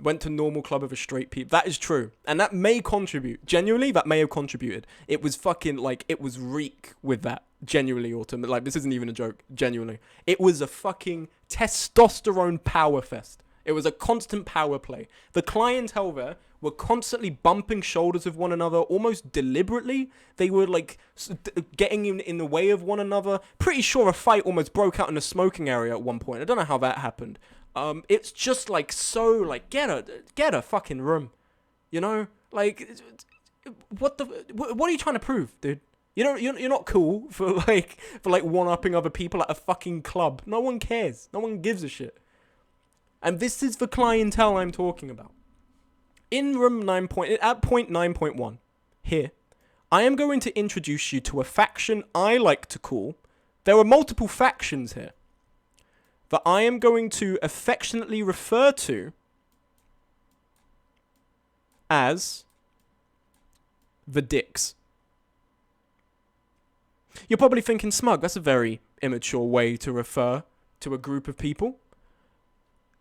Went to normal club of a straight people. That is true. And that may contribute. Genuinely, that may have contributed. It was fucking, like, it was reek with that. Genuinely, Autumn. Like, this isn't even a joke. Genuinely. It was a fucking testosterone power fest. It was a constant power play. The clientele there were constantly bumping shoulders with one another, almost deliberately. They were, like, getting in the way of one another. Pretty sure a fight almost broke out in the smoking area at one point. I don't know how that happened. It's just, like, so, like, get a fucking room. You know? Like, what are you trying to prove, dude? You know, you're not cool for one-upping other people at a fucking club. No one cares. No one gives a shit. And this is the clientele I'm talking about. At point 9.1, here, I am going to introduce you to a faction I like to call, there are multiple factions here, that I am going to affectionately refer to as the dicks. You're probably thinking, Smug, that's a very immature way to refer to a group of people.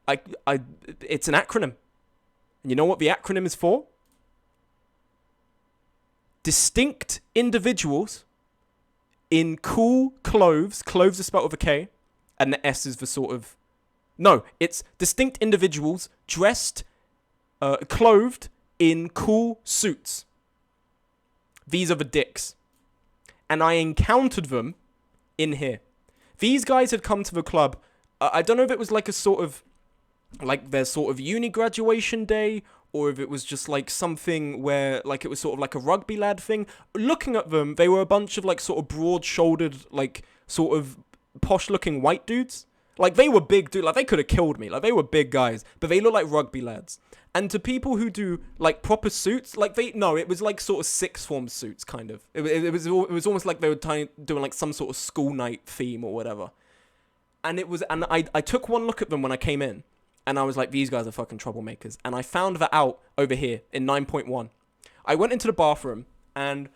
It's an acronym. And you know what the acronym is for? Distinct individuals in cool clothes. Clothes are spelled with a K. And the S is the sort of... No, it's distinct individuals dressed, clothed in cool suits. These are the dicks. And I encountered them in here. These guys had come to the club. I don't know if it was like a sort of... like their sort of uni graduation day, or if it was just like something where like it was sort of like a rugby lad thing. Looking at them, they were a bunch of like sort of broad-shouldered, like sort of posh-looking white dudes. Like they were big dudes, like they could have killed me. Like they were big guys, but they look like rugby lads. And to people who do like proper suits, like it was like sort of sixth form suits kind of. It was almost like they were doing like some sort of school night theme or whatever. And I took one look at them when I came in, and I was like, these guys are fucking troublemakers. And I found that out over here in 9.1. I went into the bathroom, and,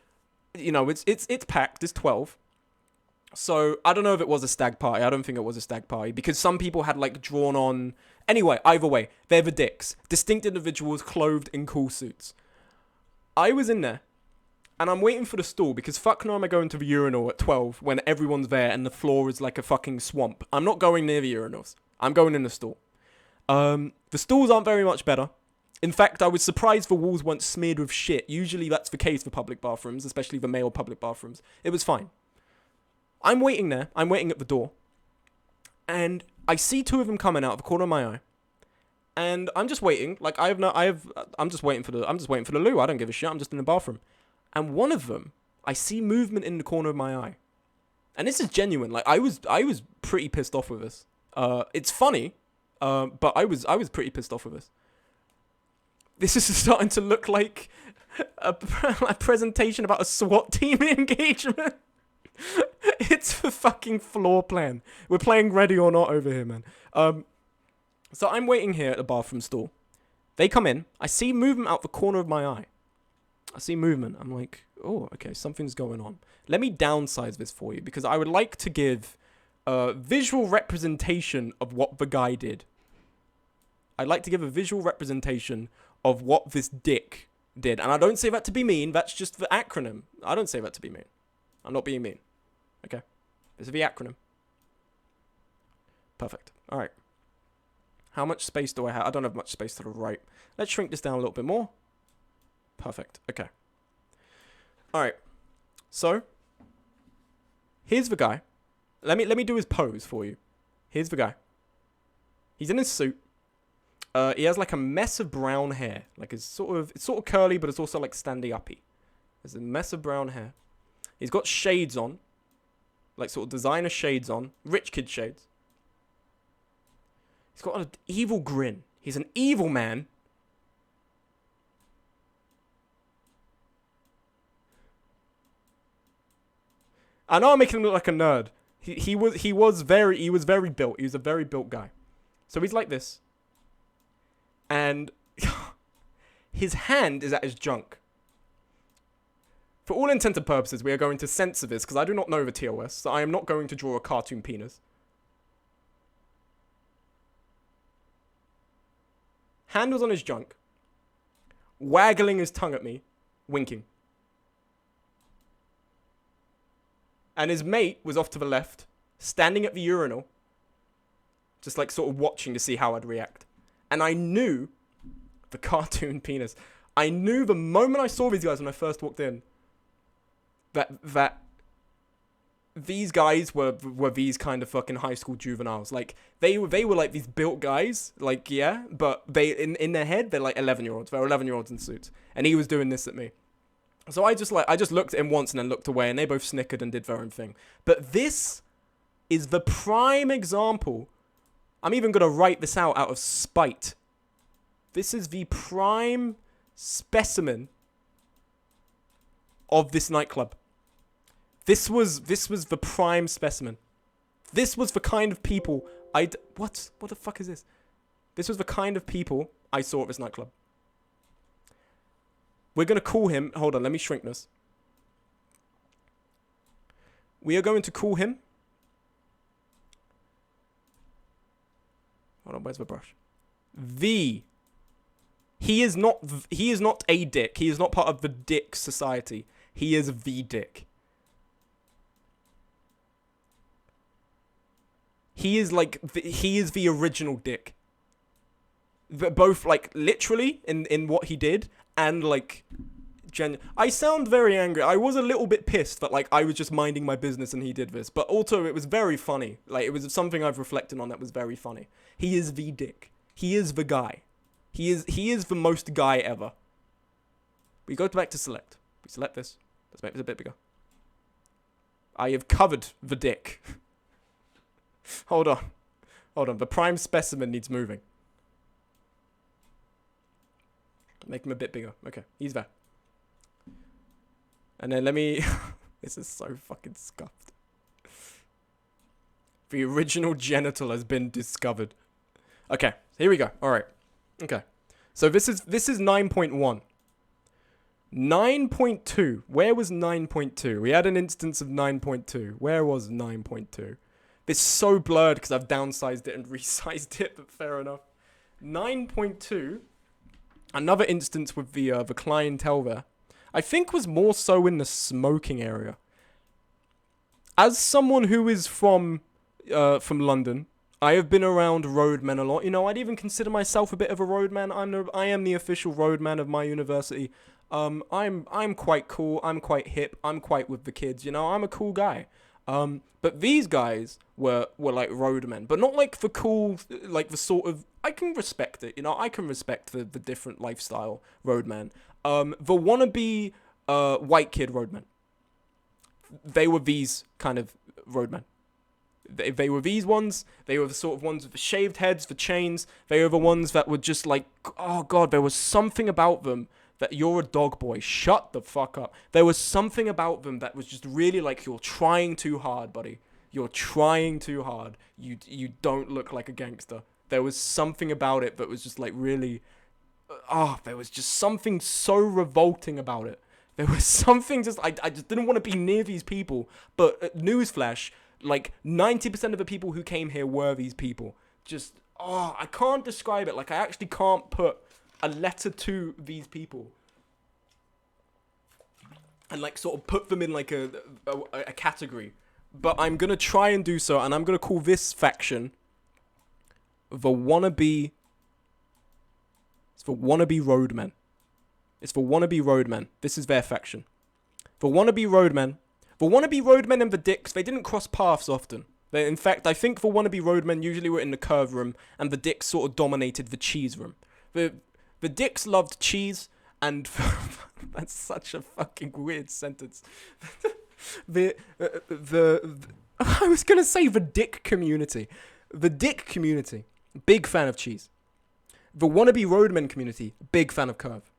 you know, it's packed. It's 12. So I don't know if it was a stag party. I don't think it was a stag party, because some people had, like, drawn on. Anyway, either way, they're the dicks. Distinct individuals clothed in cool suits. I was in there, and I'm waiting for the stool, because fuck no am I going to the urinal at 12 when everyone's there and the floor is like a fucking swamp. I'm not going near the urinals. I'm going in the stool. The stalls aren't very much better. In fact, I was surprised the walls weren't smeared with shit. Usually that's the case for public bathrooms, especially the male public bathrooms. It was fine. I'm waiting there. I'm waiting at the door. And I see two of them coming out of the corner of my eye. And I'm just waiting. Like, I'm just waiting for the loo. I don't give a shit. I'm just in the bathroom. And one of them, I see movement in the corner of my eye. And this is genuine. Like, I was pretty pissed off with this. It's funny, but I was pretty pissed off with this. This is starting to look like a presentation about a SWAT team engagement. It's the fucking floor plan. We're playing Ready or Not over here, man. So I'm waiting here at the bathroom stall. They come in. I see movement out the corner of my eye. I see movement. I'm like, oh, okay, something's going on. Let me downsize this for you, because I would like to give a visual representation of what the guy did. I'd like to give a visual representation of what this dick did. And I don't say that to be mean. That's just the acronym. I don't say that to be mean. I'm not being mean. Okay. This is the acronym. Perfect. All right. How much space do I have? I don't have much space to the right. Let's shrink this down a little bit more. Perfect. Okay. All right. So, here's the guy. Let me do his pose for you. Here's the guy. He's in his suit. He has like a mess of brown hair. Like it's sort of curly, but it's also like standy uppy. There's a mess of brown hair. He's got shades on. Like sort of designer shades on. Rich kid shades. He's got an evil grin. He's an evil man. I know I'm making him look like a nerd. He was very built. He was a very built guy. So he's like this. And his hand is at his junk. For all intents and purposes, we are going to censor this because I do not know the TOS, so I am not going to draw a cartoon penis. Hand was on his junk, waggling his tongue at me, winking. And his mate was off to the left, standing at the urinal, just like sort of watching to see how I'd react. And I knew the cartoon penis. I knew the moment I saw these guys when I first walked in that these guys were these kind of fucking high school juveniles. Like they were like these built guys, like yeah, but they in their head they're like 11-year-olds. They're 11-year-olds in suits, and he was doing this at me. So I just looked at him once and then looked away, and they both snickered and did their own thing. But this is the prime example. I'm even gonna write this out of spite. This is the prime specimen of this nightclub. This was the prime specimen. This was the kind of people what the fuck is this? This was the kind of people I saw at this nightclub. We're gonna call him. Hold on, let me shrink this. We are going to call him. Hold on, where's the brush? He is not a dick. He is not part of the dick society. He is the dick. He is the original dick. Both like literally in what he did and like I sound very angry. I was a little bit pissed that like I was just minding my business and he did this, but also it was very funny. Like it was something I've reflected on that was very funny. He is the dick. He is the guy. He is the most guy ever. We go back to select. We select this. Let's make this a bit bigger. I have covered the dick. Hold on. The prime specimen needs moving. Make him a bit bigger. Okay, he's there. And then let me... This is so fucking scuffed. The original genital has been discovered. Okay, here we go. All right. Okay. So this is 9.1. 9.2. Where was 9.2? We had an instance of 9.2. Where was 9.2? It's so blurred because I've downsized it and resized it, but fair enough. 9.2. Another instance with the clientele there. I think was more so in the smoking area. As someone who is from London, I have been around roadmen a lot. You know, I'd even consider myself a bit of a roadman. I am the official roadman of my university. I'm quite cool. I'm quite hip. I'm quite with the kids. You know, I'm a cool guy. But these guys were like roadmen, but not like the cool, like the sort of. I can respect it. You know, I can respect the different lifestyle roadman. The wannabe white kid roadmen. They were these kind of roadmen. They were these ones. They were the sort of ones with the shaved heads, the chains. They were the ones that were just like, oh god, there was something about them that you're a dog boy. Shut the fuck up. There was something about them that was just really like, you're trying too hard, buddy. You're trying too hard. You don't look like a gangster. There was something about it that was just like really, there was just something so revolting about it. There was something just, I just didn't want to be near these people. But newsflash, like 90% of the people who came here were these people. Just, I can't describe it. Like I actually can't put a letter to these people and like sort of put them in like a category. But I'm going to try and do so, and I'm going to call this faction the wannabe. It's the wannabe roadmen. It's the wannabe roadmen. This is their faction. The wannabe roadmen. The wannabe roadmen and the dicks, they didn't cross paths often. In fact, I think the wannabe roadmen usually were in the curve room, and the dicks sort of dominated the cheese room. The dicks loved cheese, and that's such a fucking weird sentence. I was gonna say the dick community. The dick community, big fan of cheese. The wannabe roadmen community, big fan of curve.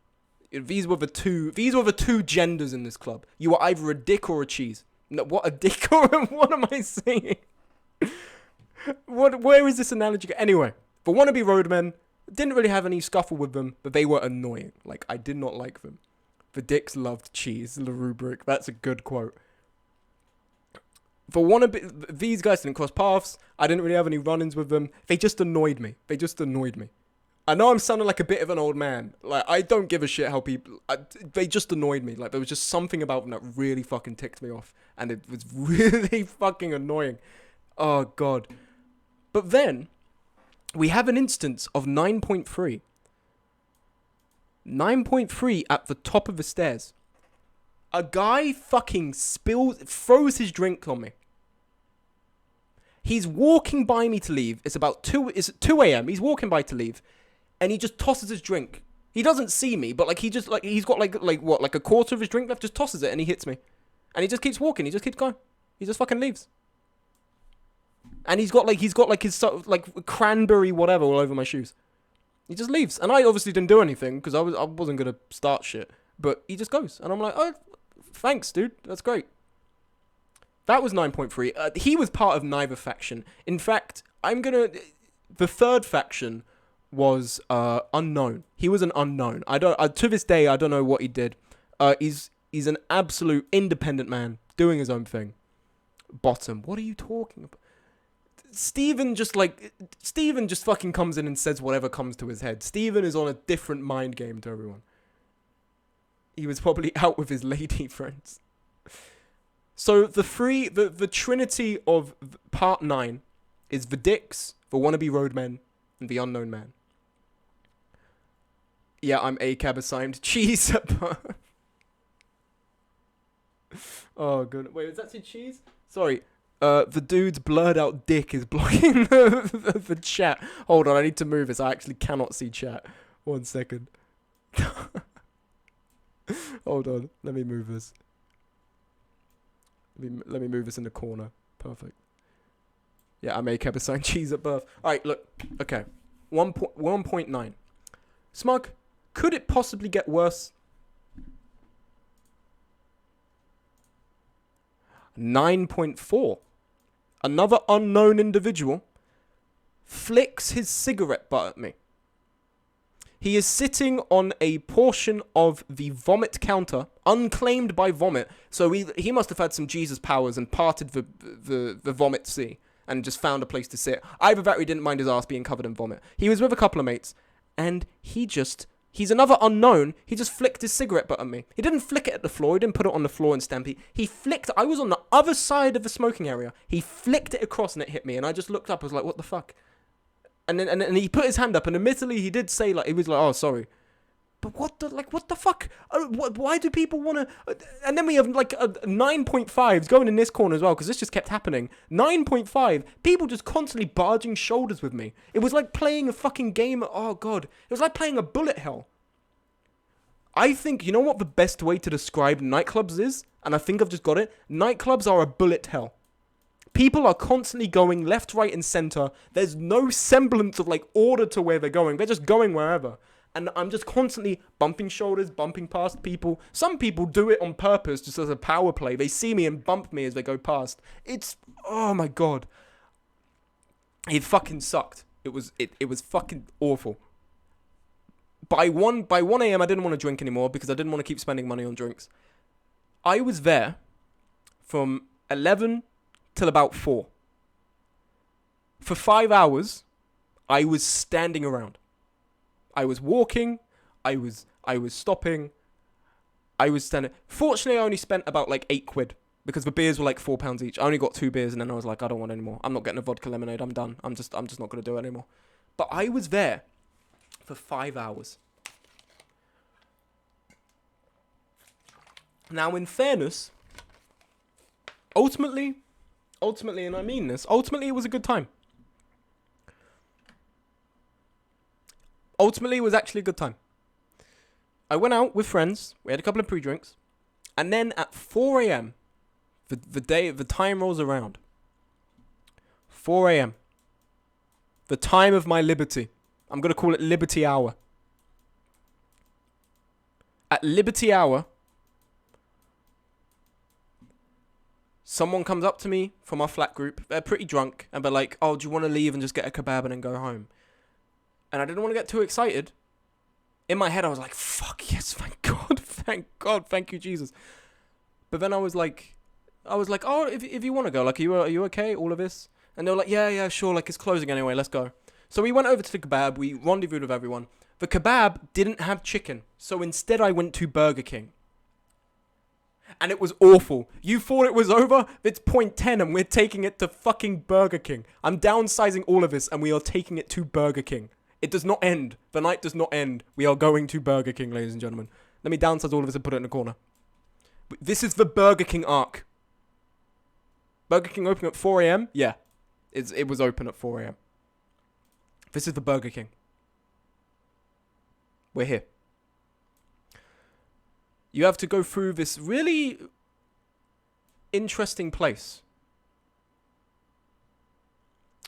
These were the two genders in this club. You were either a dick or a cheese. No, what a dick or what am I saying? Where is this analogy? Anyway, the wannabe roadmen. Didn't really have any scuffle with them, but they were annoying. Like, I did not like them. The dicks loved cheese, the rubric. That's a good quote. For these guys didn't cross paths. I didn't really have any run-ins with them. They just annoyed me. I know I'm sounding like a bit of an old man. Like, I don't give a shit how people... they just annoyed me. Like, there was just something about them that really fucking ticked me off. And it was really fucking annoying. Oh, God. But then... we have an instance of 9.3. 9.3 at the top of the stairs. A guy fucking throws his drink on me. He's walking by me to leave. It's 2 a.m. He's walking by to leave. And he just tosses his drink. He doesn't see me, but like he's got like a quarter of his drink left, just tosses it and he hits me. And he just keeps walking, he just keeps going. He just fucking leaves. And he's got his sort of like cranberry whatever all over my shoes. He just leaves, and I obviously didn't do anything because I wasn't gonna start shit. But he just goes, and I'm like, oh, thanks, dude, that's great. That was 9.3. He was part of neither faction. In fact, the third faction was unknown. He was an unknown. To this day I don't know what he did. He's an absolute independent man doing his own thing. Bottom. What are you talking about? Steven just fucking comes in and says whatever comes to his head. Steven is on a different mind game to everyone. He was probably out with his lady friends. So the trinity of part 9 is the dicks, the wannabe roadmen, and the unknown man. Yeah, I'm ACAB assigned. Cheese. Oh, good. Wait, is that cheese? Sorry. The dude's blurred out dick is blocking the chat. Hold on, I need to move this. I actually cannot see chat. 1 second. Hold on, let me move this. Let me move this in the corner. Perfect. Yeah, I make assigned cheese at birth. Alright, look. Okay. 1.9. Smug, could it possibly get worse? 9.4. another unknown individual flicks his cigarette butt at me. He is sitting on a portion of the vomit counter, unclaimed by vomit. So he must have had some Jesus powers and parted the vomit sea and just found a place to sit. Either that or he didn't mind his ass being covered in vomit. He was with a couple of mates, and he's another unknown. He just flicked his cigarette butt at me. He didn't flick it at the floor. He didn't put it on the floor and stamp it. He flicked. I was on the other side of the smoking area. He flicked it across and it hit me. And I just looked up. I was like, what the fuck? And then he put his hand up. And admittedly, he did say, like, he was like, oh, sorry. But what the fuck? Why do people want to... And then we have, like, 9.5s going in this corner as well, because this just kept happening. 9.5, people just constantly barging shoulders with me. It was like playing a fucking game... Oh, God. It was like playing a bullet hell. I think, you know what the best way to describe nightclubs is? And I think I've just got it. Nightclubs are a bullet hell. People are constantly going left, right, and center. There's no semblance of, like, order to where they're going. They're just going wherever. And I'm just constantly bumping shoulders, bumping past people. Some people do it on purpose, just as a power play. They see me and bump me as they go past. It's, oh my God. It fucking sucked. It was fucking awful. By 1 a.m. I didn't want to drink anymore because I didn't want to keep spending money on drinks. I was there from 11 till about 4. For 5 hours, I was standing around. I was walking, I was stopping, I was standing. Fortunately, I only spent about like £8 because the beers were like £4 each. I only got 2 beers and then I was like, I don't want any more. I'm not getting a vodka lemonade. I'm done. I'm just not going to do it anymore. But I was there for 5 hours. Now, in fairness, ultimately, and I mean this, ultimately it was a good time. Ultimately, it was actually a good time. I went out with friends. We had a couple of pre-drinks. And then at 4 a.m., the time rolls around. 4 a.m. The time of my liberty. I'm going to call it Liberty Hour. At Liberty Hour, someone comes up to me from our flat group. They're pretty drunk. And they're like, oh, do you want to leave and just get a kebab and then go home? And I didn't want to get too excited. In my head, I was like, fuck yes, thank God, thank you, Jesus. But then I was like, oh, if you want to go, like, are you okay, all of this? And they were like, yeah, sure, like, it's closing anyway, let's go. So we went over to the kebab, we rendezvoused with everyone. The kebab didn't have chicken, so instead I went to Burger King. And it was awful. You thought it was over? It's 0.10 and we're taking it to fucking Burger King. I'm downsizing all of this and we are taking it to Burger King. It does not end. The night does not end. We are going to Burger King, ladies and gentlemen. Let me downsize all of this and put it in the corner. This is the Burger King arc. Burger King open at 4 a.m.? Yeah. It was open at 4 a.m. This is the Burger King. We're here. You have to go through this really interesting place.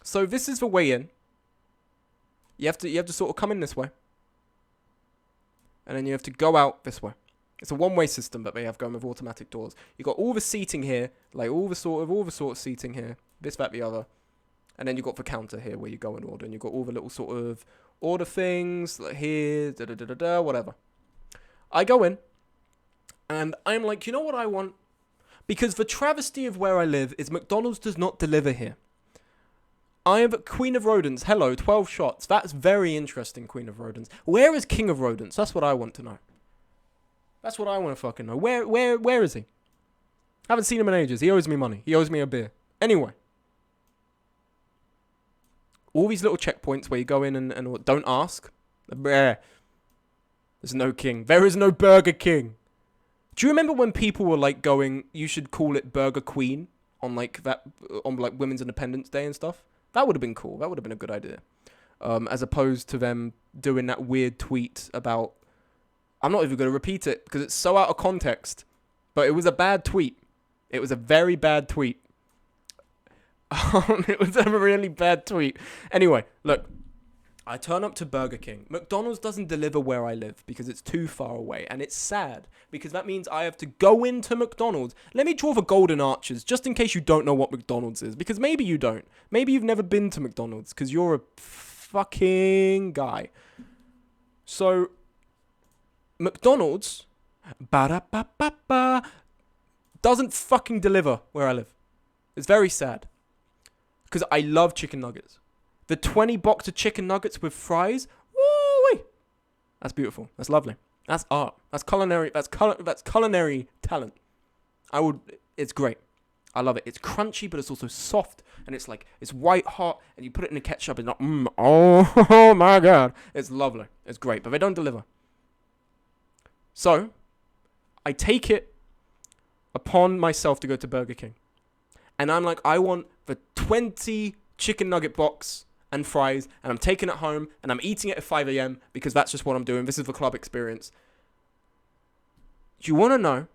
So this is the way in. You have to sort of come in this way. And then you have to go out this way. It's a one-way system that they have going with automatic doors. You've got all the seating here, like all the sort of seating here, this, that, the other. And then you've got the counter here where you go and order. And you've got all the little sort of order things, like here, whatever. I go in, and I'm like, you know what I want? Because the travesty of where I live is McDonald's does not deliver here. I am Queen of Rodents. Hello, 12 shots. That's very interesting, Queen of Rodents. Where is King of Rodents? That's what I want to know. That's what I want to fucking know. Where is he? Haven't seen him in ages. He owes me money. He owes me a beer. Anyway. All these little checkpoints where you go in and don't ask. There's no king. There is no Burger King. Do you remember when people were like going, you should call it Burger Queen on like Women's Independence Day and stuff? That would have been cool. That would have been a good idea. As opposed to them doing that weird tweet about... I'm not even going to repeat it because it's so out of context. But it was a bad tweet. It was a very bad tweet. It was a really bad tweet. Anyway, look. I turn up to Burger King. McDonald's doesn't deliver where I live because it's too far away. And it's sad because that means I have to go into McDonald's. Let me draw the golden arches just in case you don't know what McDonald's is. Because maybe you don't. Maybe you've never been to McDonald's because you're a fucking guy. So, McDonald's doesn't fucking deliver where I live. It's very sad. Because I love chicken nuggets. The 20 box of chicken nuggets with fries. Woo-wee. That's beautiful. That's lovely. That's art. That's culinary. That's culinary talent. It's great. I love it. It's crunchy, but it's also soft, and it's like it's white hot, and you put it in a ketchup, and oh my god, it's lovely. It's great, but they don't deliver. So, I take it upon myself to go to Burger King, and I'm like, I want the 20 chicken nugget box and fries, and I'm taking it home, and I'm eating it at 5 a.m. because that's just what I'm doing. This is the club experience. Do you want to know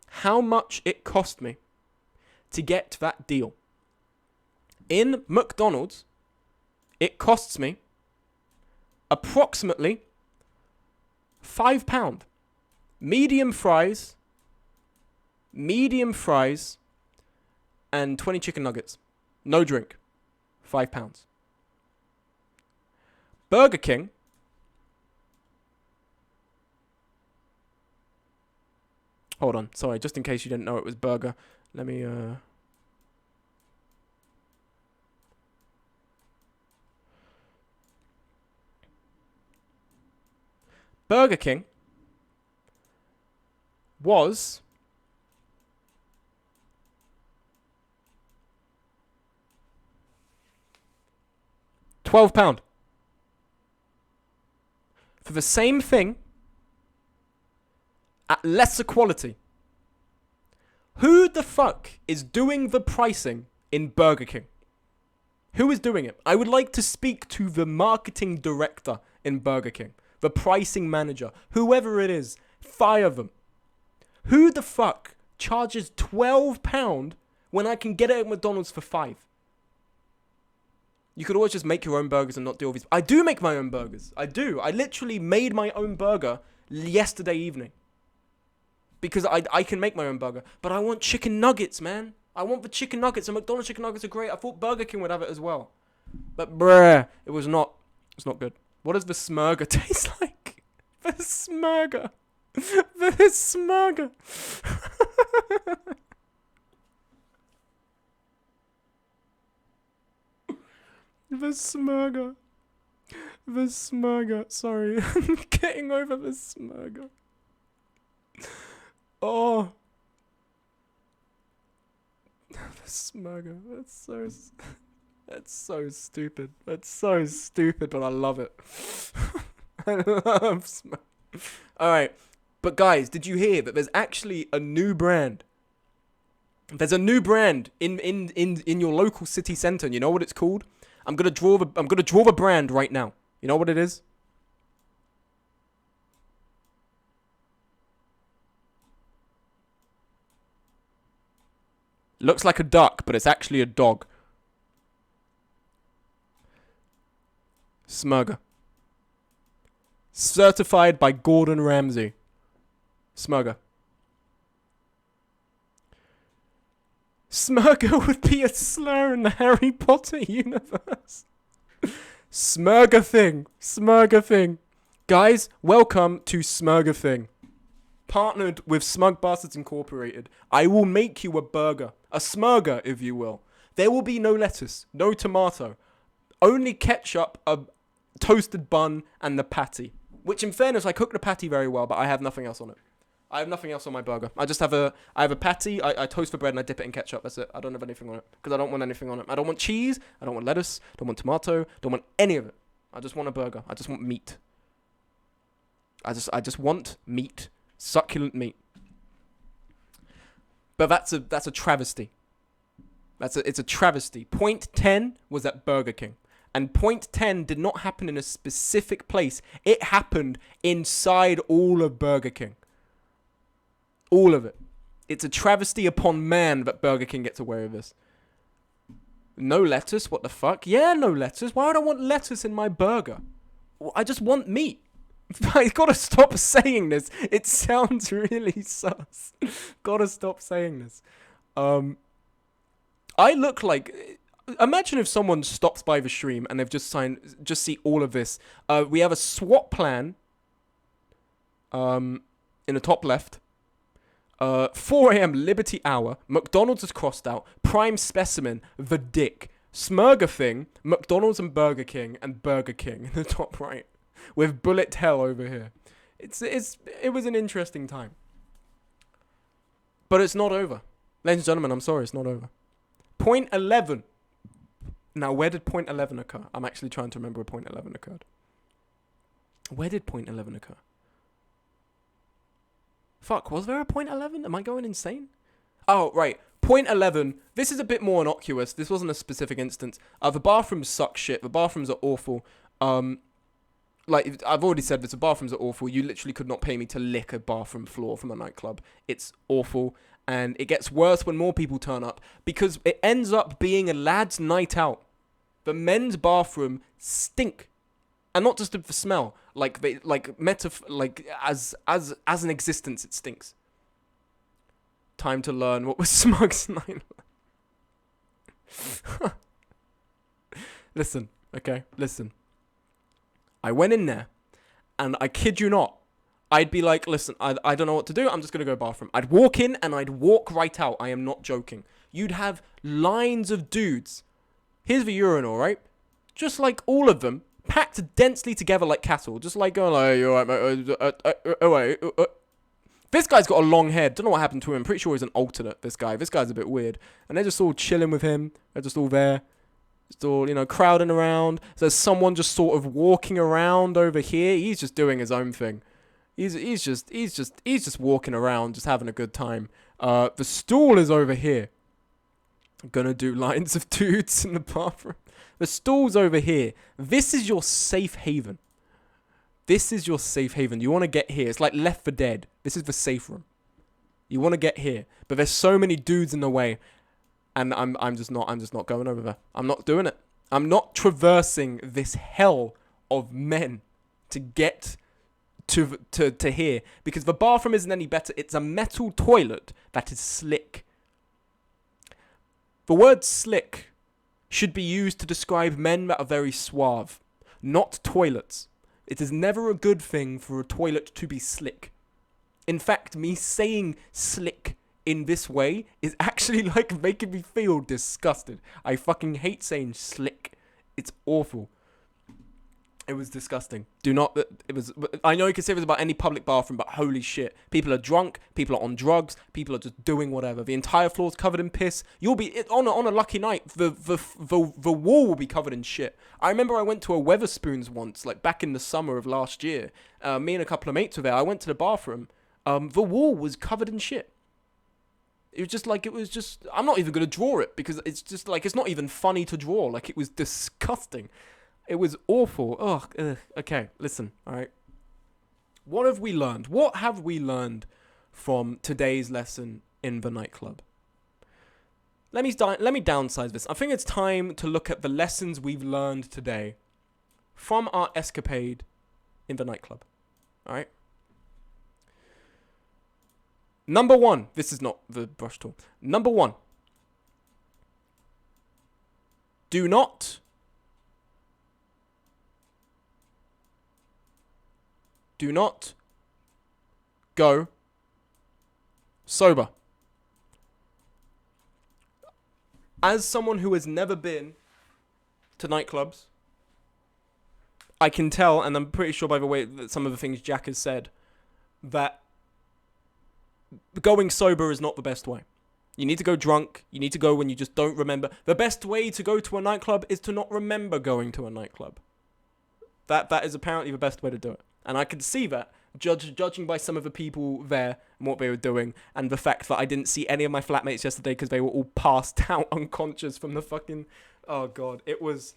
how much it cost me to get that deal? In McDonald's, it costs me approximately £5. Medium fries, and 20 chicken nuggets. No drink. £5. Burger King, hold on, sorry, just in case you didn't know it was burger, let me, Burger King was £12 for the same thing at lesser quality. Who the fuck is doing the pricing in Burger King? Who is doing it? I would like to speak to the marketing director in Burger King, the pricing manager, whoever it is. Fire them. Who the fuck charges £12 when I can get it at McDonald's for £5? You could always just make your own burgers and not do all these. I do make my own burgers. I do. I literally made my own burger yesterday evening. Because I can make my own burger. But I want chicken nuggets, man. I want the chicken nuggets. And McDonald's chicken nuggets are great. I thought Burger King would have it as well. But bruh, it was not. It's not good. What does the smurger taste like? The smurger. The smurger. The smurger. The smurger. Sorry. I'm getting over the smurger. Oh. The smurger. That's so stupid. That's so stupid, but I love it. I love smurger. Alright. But guys, did you hear that there's actually a new brand? There's a new brand in your local city centre, and you know what it's called? I'm gonna draw the brand right now. You know what it is? Looks like a duck, but it's actually a dog. Smurger. Certified by Gordon Ramsay. Smurger. Smurger would be a slur in the Harry Potter universe. Smurger thing. Smurger thing. Guys, welcome to Smurger thing. Partnered with Smug Bastards Incorporated. I will make you a burger. A smurger, if you will. There will be no lettuce, no tomato. Only ketchup, a toasted bun, and the patty. Which, in fairness, I cook the patty very well, but I have nothing else on it. I have nothing else on my burger. I have a patty, I toast the bread, and I dip it in ketchup. That's it. I don't have anything on it. Because I don't want anything on it. I don't want cheese. I don't want lettuce. Don't want tomato. Don't want any of it. I just want a burger. I just want meat. I just want meat. Succulent meat. But that's a travesty. It's a travesty. Point 10 was at Burger King. And point 10 did not happen in a specific place. It happened inside all of Burger King. All of it. It's a travesty upon man that Burger King gets away with this. No lettuce? What the fuck? Yeah, no lettuce. Why would I want lettuce in my burger? Well, I just want meat. I gotta stop saying this. It sounds really sus. Gotta stop saying this. I look like... Imagine if someone stops by the stream and they've just see all of this. We have a SWAT plan. In the top left. 4 a.m. Liberty Hour. McDonald's is crossed out. Prime Specimen. The Dick. Smurger Thing. McDonald's and Burger King. And Burger King in the top right. With Bullet Hell over here. It was an interesting time. But it's not over. Ladies and gentlemen, I'm sorry, it's not over. Point 11. Now, where did point 11 occur? I'm actually trying to remember where point 11 occurred. Where did point 11 occur? Fuck, was there a point 11? Am I going insane? Oh, right. Point 11. This is a bit more innocuous. This wasn't a specific instance. The bathrooms suck shit. The bathrooms are awful. Like, I've already said this. The bathrooms are awful. You literally could not pay me to lick a bathroom floor from a nightclub. It's awful. And it gets worse when more people turn up. Because it ends up being a lad's night out. The men's bathroom stink. And not just the smell. As an existence, it stinks. Time to learn what was Smug's 9. Listen, okay? Listen. I went in there, and I kid you not, I'd be like, listen, I don't know what to do, I'm just going to go bathroom. I'd walk in, and I'd walk right out. I am not joking. You'd have lines of dudes. Here's the urinal, right? Just like all of them, packed densely together like cattle. Just like going like, you alright, mate? This guy's got a long head. Don't know what happened to him. Pretty sure he's an alternate, this guy. This guy's a bit weird. And they're just all chilling with him. They're just all there. Just all, crowding around. There's someone just sort of walking around over here. He's just doing his own thing. He's just walking around, just having a good time. The stool is over here. I'm gonna do lines of dudes in the bathroom. The stool's over here. This is your safe haven. This is your safe haven. You want to get here. It's like Left 4 Dead. This is the safe room. You want to get here, but there's so many dudes in the way, and I'm just not going over there. I'm not doing it. I'm not traversing this hell of men to get to here, because the bathroom isn't any better. It's a metal toilet that is slick. The word slick should be used to describe men that are very suave, not toilets. It is never a good thing for a toilet to be slick. In fact, me saying slick in this way is actually like making me feel disgusted. I fucking hate saying slick. It's awful. It was disgusting. I know you can say it was about any public bathroom, but holy shit. People are drunk, people are on drugs, people are just doing whatever. The entire floor's covered in piss. You'll be, on a lucky night, the wall will be covered in shit. I remember I went to a Weatherspoons once, like back in the summer of last year. Me and a couple of mates were there. I went to the bathroom. The wall was covered in shit. It was just, I'm not even going to draw it, because it's just like, it's not even funny to draw. Like, it was disgusting. It was awful. Ugh. Okay, listen, all right. What have we learned? What have we learned from today's lesson in the nightclub? Let me downsize this. I think it's time to look at the lessons we've learned today from our escapade in the nightclub. All right? Number 1. This is not the brush tool. Number 1. Do not go sober. As someone who has never been to nightclubs, I can tell, and I'm pretty sure by the way that some of the things Jack has said, that going sober is not the best way. You need to go drunk. You need to go when you just don't remember. The best way to go to a nightclub is to not remember going to a nightclub. That is apparently the best way to do it. And I can see that, judging by some of the people there and what they were doing, and the fact that I didn't see any of my flatmates yesterday because they were all passed out unconscious from the fucking... Oh, God. It was...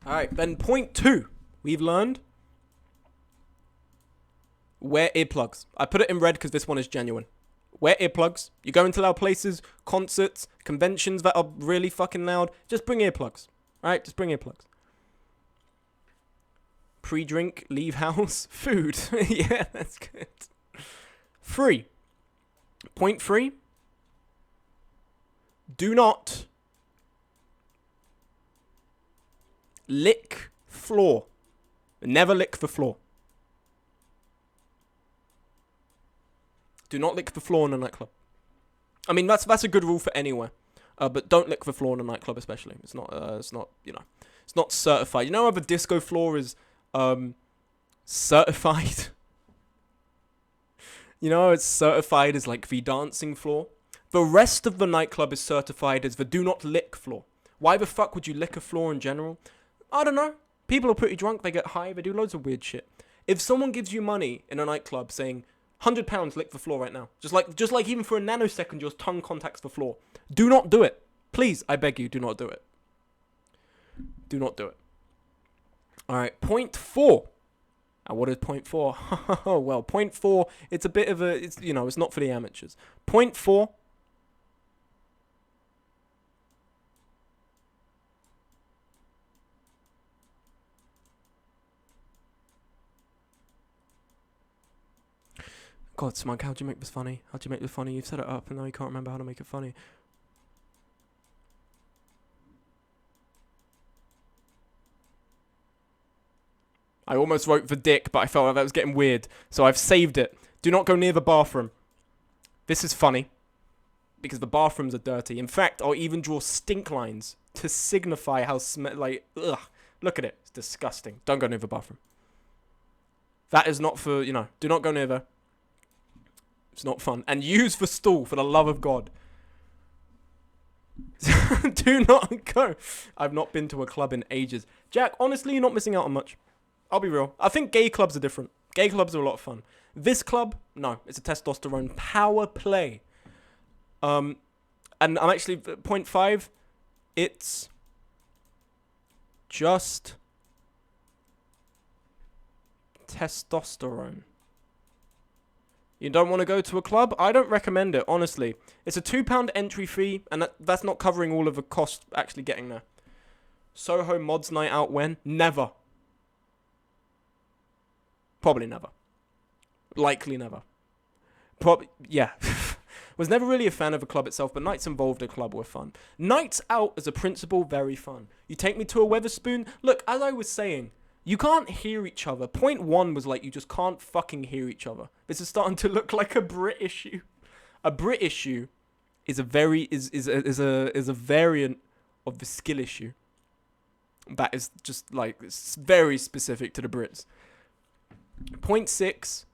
Alright, then point 2. We've learned... Wear earplugs. I put it in red because this one is genuine. Wear earplugs. You go into loud places, concerts, conventions that are really fucking loud. Just bring earplugs. Alright, just bring earplugs. Pre-drink, leave house, food. Yeah, that's good. 3. Point 3. Do not lick floor. Never lick the floor. Do not lick the floor in a nightclub. I mean, that's a good rule for anywhere. But don't lick the floor in a nightclub, especially. It's not it's not certified. You know how the disco floor is certified? You know, it's certified as like the dancing floor. The rest of the nightclub is certified as the do not lick floor. Why the fuck would you lick a floor in general? I don't know. People are pretty drunk. They get high. They do loads of weird shit. If someone gives you money in a nightclub saying, £100, lick the floor right now. Just like even for a nanosecond, your tongue contacts the floor. Do not do it. Please, I beg you, do not do it. Do not do it. Alright, point 4. What is point 4? Well, point 4, it's a bit of a, it's not for the amateurs. Point 4. God, Smug, how'd you make this funny? How'd you make this funny? You've set it up and now you can't remember how to make it funny. I almost wrote the dick, but I felt like that was getting weird. So I've saved it. Do not go near the bathroom. This is funny. Because the bathrooms are dirty. In fact, I'll even draw stink lines to signify how ugh. Look at it. It's disgusting. Don't go near the bathroom. That is not for, do not go near there. It's not fun. And use the stool, for the love of God. Do not go. I've not been to a club in ages. Jack, honestly, you're not missing out on much. I'll be real. I think gay clubs are different. Gay clubs are a lot of fun. This club, no. It's a testosterone power play. And I'm actually, point 5, it's just testosterone. You don't want to go to a club? I don't recommend it, honestly. It's a £2 entry fee, and that's not covering all of the cost actually getting there. Soho Mods Night Out when? Never. Probably never. Likely never. Yeah. Was never really a fan of a club itself, but nights involved a club were fun. Nights out as a principle, very fun. You take me to a Weatherspoon? Look, as I was saying, you can't hear each other. Point 1 was like, you just can't fucking hear each other. This is starting to look like a Brit issue. A Brit issue is a variant of the skill issue. That is just like, it's very specific to the Brits. Point 6.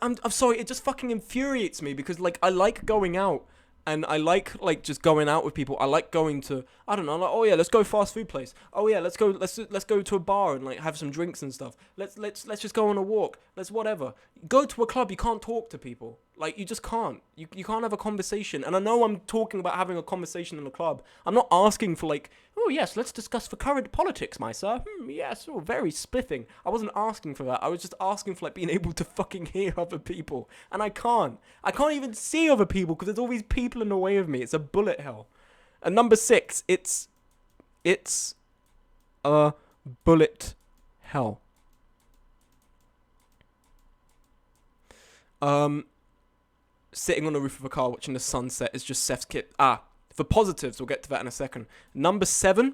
I'm sorry, it just fucking infuriates me because like I like going out and I like just going out with people. I like going to, I don't know, like, oh yeah, let's go fast food place. Oh yeah, let's go to a bar and like have some drinks and stuff. Let's just go on a walk. Let's whatever. Go to a club, you can't talk to people. Like you just can't. You can't have a conversation. And I know I'm talking about having a conversation in a club. I'm not asking for like, oh yes, let's discuss the current politics, my sir. Yes, oh, very spiffing. I wasn't asking for that. I was just asking for like being able to fucking hear other people. And I can't. I can't even see other people because there's all these people in the way of me. It's a bullet hell. And number 6, it's a bullet hell. Sitting on the roof of a car watching the sunset is just Seth's kit. For positives, we'll get to that in a second. Number 7.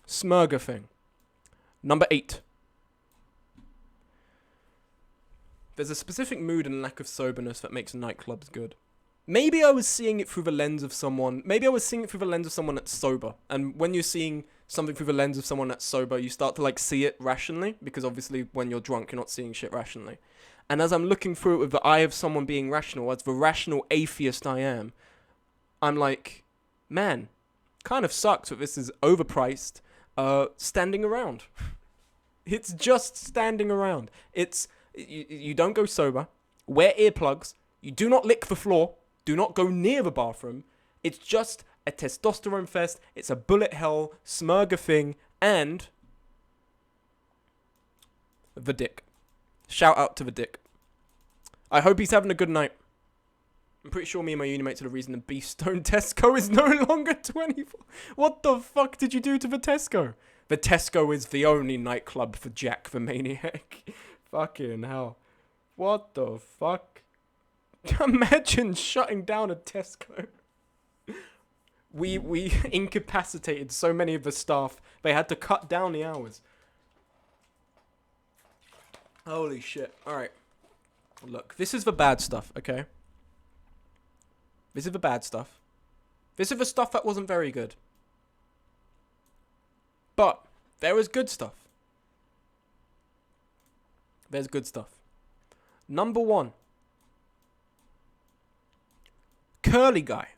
Smurger thing. Number 8. There's a specific mood and lack of soberness that makes nightclubs good. Maybe I was seeing it through the lens of someone. Maybe I was seeing it through the lens of someone that's sober. And when you're seeing something through the lens of someone that's sober, you start to like see it rationally. Because obviously when you're drunk, you're not seeing shit rationally. And as I'm looking through it with the eye of someone being rational, as the rational atheist I am, I'm like, man, kind of sucks that this is overpriced, standing around. It's just standing around. It's, you don't go sober, wear earplugs, you do not lick the floor, do not go near the bathroom. It's just a testosterone fest. It's a bullet hell, smurger thing, and the dick. Shout out to the dick. I hope he's having a good night. I'm pretty sure me and my uni mates are the reason the Beefstone Tesco is no longer 24. What the fuck did you do to the Tesco? The Tesco is the only nightclub for Jack the Maniac. Fucking hell. What the fuck? Imagine shutting down a Tesco. We incapacitated so many of the staff, they had to cut down the hours. Holy shit. Alright. Look, this is the bad stuff, okay? This is the bad stuff. This is the stuff that wasn't very good. But there was good stuff. There's good stuff. Number 1. Curly guy.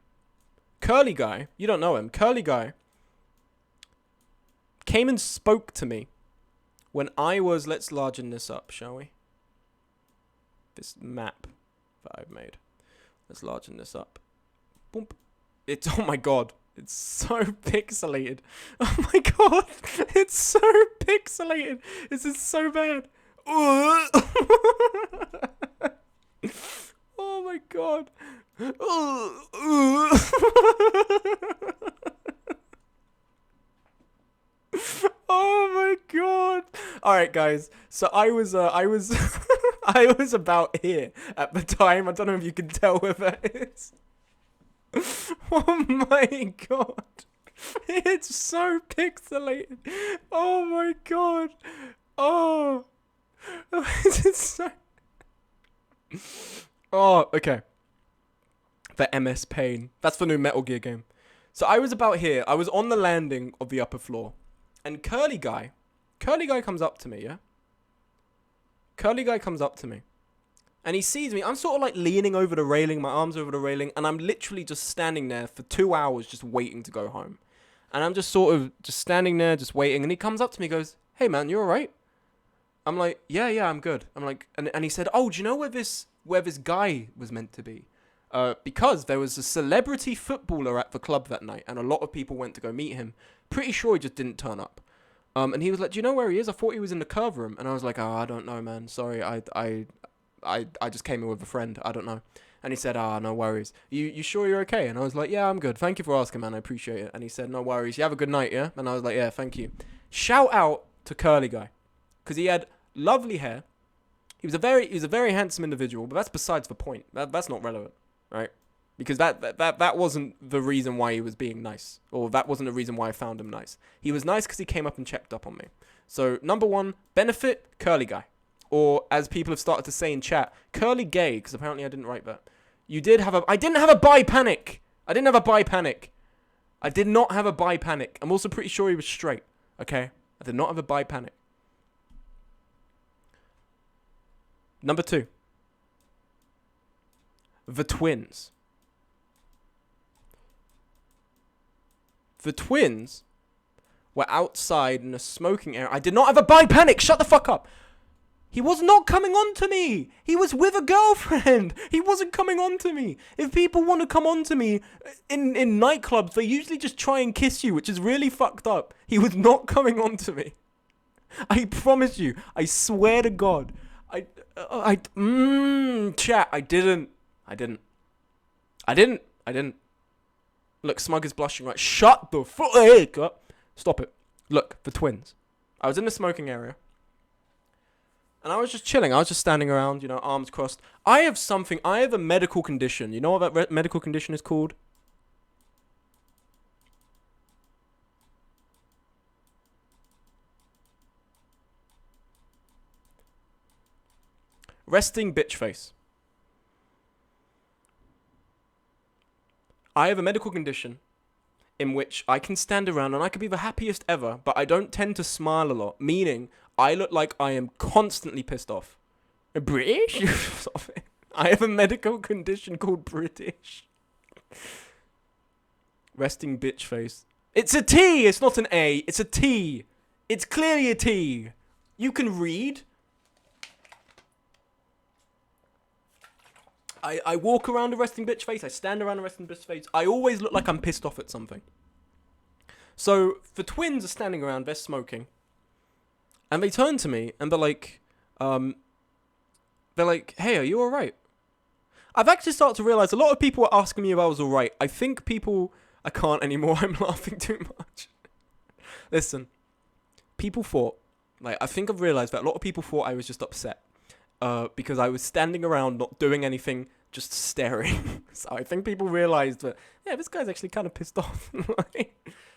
Curly guy, you don't know him. Curly guy came and spoke to me when I was, let's largen this up, shall we? This map that I've made. Let's largen this up. Boom. It's, oh my god. It's so pixelated. Oh my god. It's so pixelated. This is so bad. Oh my god. Oh my god. Alright guys, so I was I was about here at the time. I don't know if you can tell where that is. Oh my god. It's so pixelated. Oh my god. Oh. It's so... Oh, okay. The MS Pain. That's the new Metal Gear game. So I was about here. I was on the landing of the upper floor. And Curly guy comes up to me, yeah? Curly guy comes up to me. And he sees me. I'm sort of like leaning over the railing, my arms over the railing, and I'm literally just standing there for 2 hours just waiting to go home. And I'm just sort of just standing there, just waiting. And he comes up to me and goes, "Hey man, you alright?" I'm like, yeah, I'm good. I'm like, and he said, "Oh, do you know where this guy was meant to be?" Because there was a celebrity footballer at the club that night, and a lot of people went to go meet him. Pretty sure he just didn't turn up. And he was like, "Do you know where he is? I thought he was in the curve room." And I was like, "Oh, I don't know, man. Sorry, I just came in with a friend. I don't know." And he said, "No worries. You sure you're okay?" And I was like, "Yeah, I'm good. Thank you for asking, man. I appreciate it." And he said, "No worries. You have a good night, yeah?" And I was like, "Yeah, thank you." Shout out to Curly guy, because he had lovely hair. He was a very handsome individual, but that's besides the point. That's not relevant, right? Because that wasn't the reason why he was being nice, or that wasn't the reason why I found him nice. He was nice because he came up and checked up on me. So number 1, benefit, Curly guy. Or, as people have started to say in chat, curly gay, because apparently I didn't write that. I didn't have a bi panic. I didn't have a bi panic. I did not have a bi panic. I'm also pretty sure he was straight, okay? I did not have a bi panic. Number 2. The twins. The twins were outside in a smoking area. I did not have a bi panic. Shut the fuck up. He was not coming on to me. He was with a girlfriend. He wasn't coming on to me. If people want to come on to me in nightclubs, they usually just try and kiss you, which is really fucked up. He was not coming on to me. I promise you. I swear to God. Chat. I didn't. Look, Smug is blushing right. Shut the fuck up. Stop it. Look, the twins. I was in the smoking area. And I was just chilling. I was just standing around, arms crossed. I have a medical condition. You know what that medical condition is called? Resting bitch face. I have a medical condition in which I can stand around and I could be the happiest ever, but I don't tend to smile a lot, meaning I look like I am constantly pissed off. British? I have a medical condition called British. Resting bitch face. It's a T! It's not an A. It's a T. It's clearly a T. You can read. I walk around a resting bitch face. I stand around a resting bitch face. I always look like I'm pissed off at something. So the twins are standing around. They're smoking, and they turn to me and they're like, "Hey, are you all right?" I've actually started to realize a lot of people were asking me if I was all right. I think people. I can't anymore. I'm laughing too much. Listen, people thought. I think I've realized that a lot of people thought I was just upset. Because I was standing around not doing anything, just staring. So I think people realized that, yeah, this guy's actually kind of pissed off.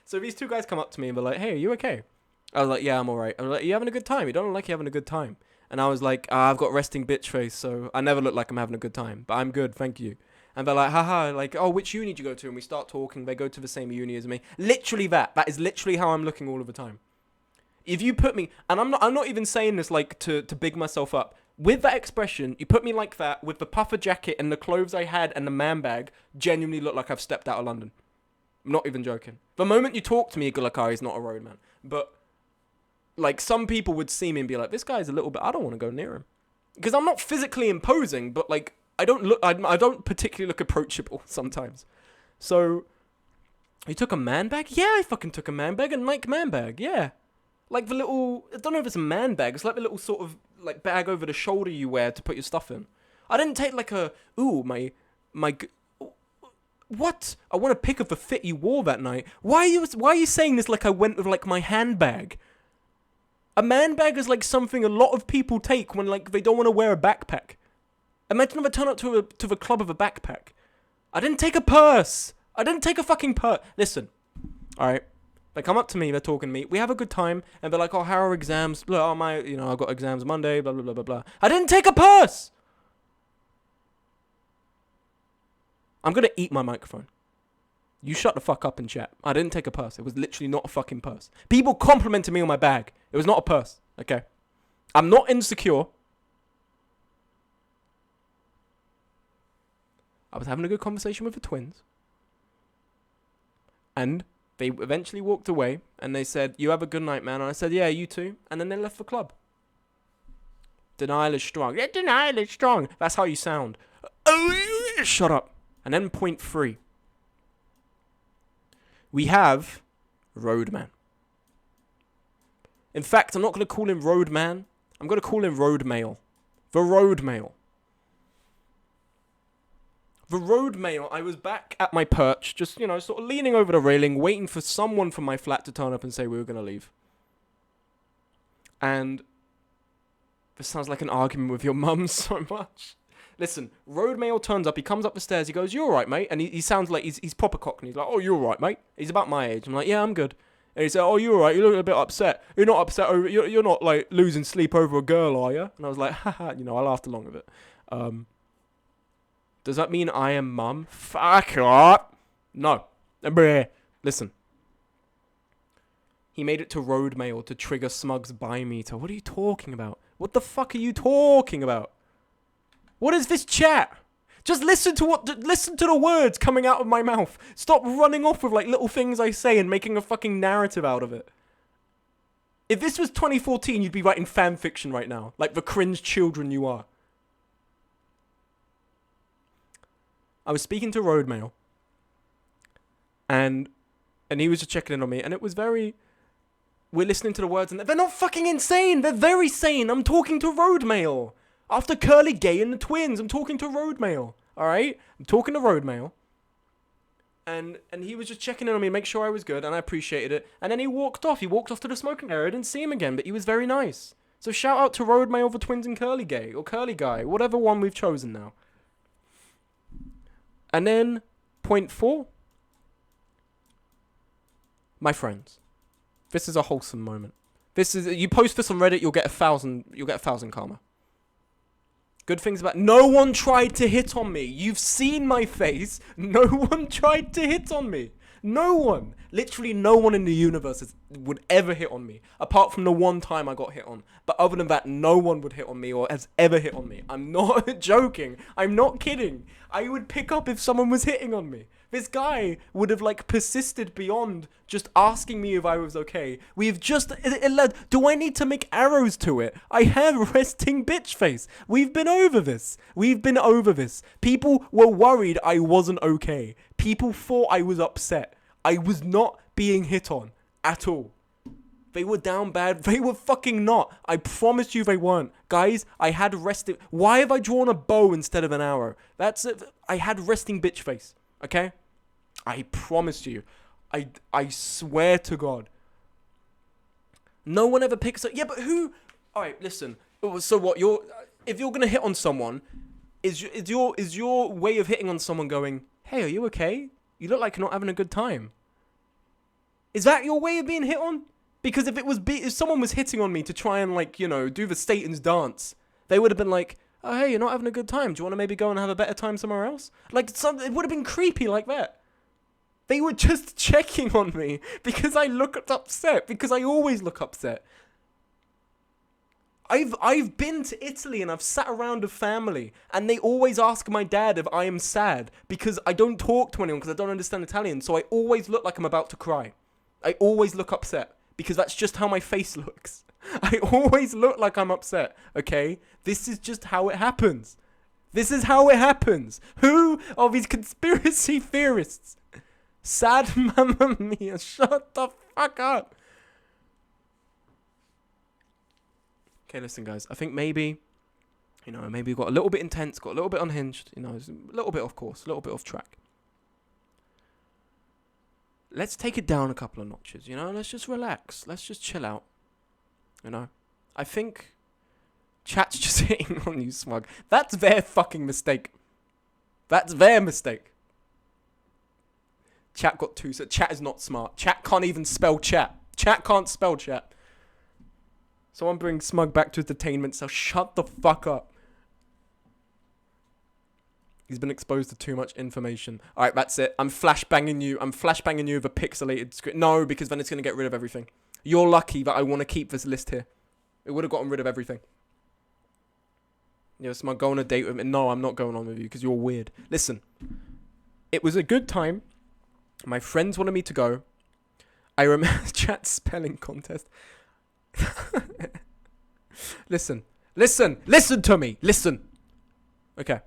So these two guys come up to me and they're like, "Hey, are you okay?" I was like, "Yeah, I'm alright." I was like, "You having a good time? You don't look like you're having a good time." And I was like, "I've got resting bitch face, so I never look like I'm having a good time. But I'm good, thank you." And they're like, "Haha, like, oh, which uni did you go to?" And we start talking. They go to the same uni as me. Literally that. That is literally how I'm looking all of the time. If you put me, and I'm not even saying this like to big myself up. With that expression, you put me like that, with the puffer jacket and the clothes I had and the man bag, genuinely look like I've stepped out of London. I'm not even joking. The moment you talk to me, you go like, "Oh, he's not a road man." But, like, some people would see me and be like, "This guy's a little bit, I don't want to go near him." Because I'm not physically imposing, but, like, I don't particularly look approachable sometimes. So, you took a man bag? Yeah, I fucking took a man bag, a Nike man bag, yeah. Like the little, I don't know if it's a man bag, it's like the little sort of, like, bag over the shoulder you wear to put your stuff in. I didn't take like what? I want to pick of the fit you wore that night. Why are you saying this like I went with like my handbag? A man bag is like something a lot of people take when like they don't want to wear a backpack. Imagine if I turn up to the club with a backpack. I didn't take a purse. I didn't take a fucking purse. Listen, alright. They come up to me, they're talking to me, we have a good time, and they're like, "Oh, how are exams? Blah, oh, I've got exams Monday, blah, blah, blah, blah, blah." I didn't take a purse! I'm gonna eat my microphone. You shut the fuck up and chat. I didn't take a purse. It was literally not a fucking purse. People complimented me on my bag. It was not a purse, okay? I'm not insecure. I was having a good conversation with the twins. And they eventually walked away, and they said, "You have a good night, man." And I said, "Yeah, you too." And then they left the club. Denial is strong. Yeah, denial is strong. That's how you sound. Shut up. And then point 3. We have Roadman. In fact, I'm not going to call him Roadman. I'm going to call him Road Mail. The Road Mail. The road mail, I was back at my perch, just, sort of leaning over the railing, waiting for someone from my flat to turn up and say we were going to leave. And this sounds like an argument with your mum so much. Listen, road mail turns up, he comes up the stairs, he goes, "You alright, mate?" And he sounds like he's proper cockney. He's like, "Oh, you alright, mate?" He's about my age. I'm like, "Yeah, I'm good." And he said, "Oh, you alright? You look a bit upset. You're not upset over, you're not, like, losing sleep over a girl, are you?" And I was like, haha, I laughed along with it. Does that mean I am mum? Fuck up. No. Listen. He made it to road mail to trigger Smug's buy meter. What are you talking about? What the fuck are you talking about? What is this chat? Just listen to the words coming out of my mouth. Stop running off with like little things I say and making a fucking narrative out of it. If this was 2014, you'd be writing fan fiction right now, like the cringe children you are. I was speaking to road mail, and he was just checking in on me, and it was very, we're listening to the words, and they're not fucking insane, they're very sane. I'm talking to road mail. After Curly Gay and the twins, I'm talking to road mail, alright? I'm talking to road mail, and he was just checking in on me, make sure I was good, and I appreciated it, and then he walked off to the smoking area. I didn't see him again, but he was very nice. So shout out to road mail for twins and Curly Gay, or Curly Guy, whatever one we've chosen now. And then, point 4. My friends. This is a wholesome moment. You post this on Reddit, you'll get 1,000 karma. Good things about, no one tried to hit on me. You've seen my face. No one tried to hit on me. No one. Literally no one in the universe would ever hit on me. Apart from the one time I got hit on. But other than that, no one would hit on me or has ever hit on me. I'm not joking. I'm not kidding. I would pick up if someone was hitting on me. This guy would have like persisted beyond just asking me if I was okay. We've just do I need to make arrows to it? I have resting bitch face. We've been over this. People were worried I wasn't okay. People thought I was upset. I was not being hit on at all. They were down bad. They were fucking not. I promise you they weren't. Guys, I had resting... Why have I drawn a bow instead of an arrow? That's it. I had resting bitch face. Okay? I promise you. I swear to God. No one ever picks up... Yeah, but who... Alright, listen. So what, if you're gonna hit on someone, is your way of hitting on someone going, hey, are you okay? You look like you're not having a good time. Is that your way of being hit on? Because if someone was hitting on me to try and, like, you know, do the Satan's dance, they would have been like, oh, hey, you're not having a good time. Do you want to maybe go and have a better time somewhere else? Like, it would have been creepy like that. They were just checking on me because I looked upset, because I always look upset. I've been to Italy and I've sat around a family and they always ask my dad if I am sad because I don't talk to anyone because I don't understand Italian. So I always look like I'm about to cry. I always look upset. Because that's just how my face looks. I always look like I'm upset, okay? This is just how it happens. This is how it happens. Who are these conspiracy theorists? Sad Mamma Mia, shut the fuck up. Okay, listen, guys. I think maybe we got a little bit intense, got a little bit unhinged. You know, a little bit off course, a little bit off track. Let's take it down a couple of notches, you know? Let's just relax. Let's just chill out, you know? I think chat's just hitting on you, Smug. That's their fucking mistake. That's their mistake. Chat got two, so chat is not smart. Chat can't even spell chat. Chat can't spell chat. Someone bring Smug back to his detainment cell. Shut the fuck up. He's been exposed to too much information. Alright, that's it. I'm flashbanging you with a pixelated script. No, because then it's going to get rid of everything. You're lucky that I want to keep this list here. It would have gotten rid of everything. Yeah, Smug, go on a date with me. No, I'm not going on with you because you're weird. Listen. It was a good time. My friends wanted me to go. I remember chat spelling contest. Listen to me. Listen. Okay.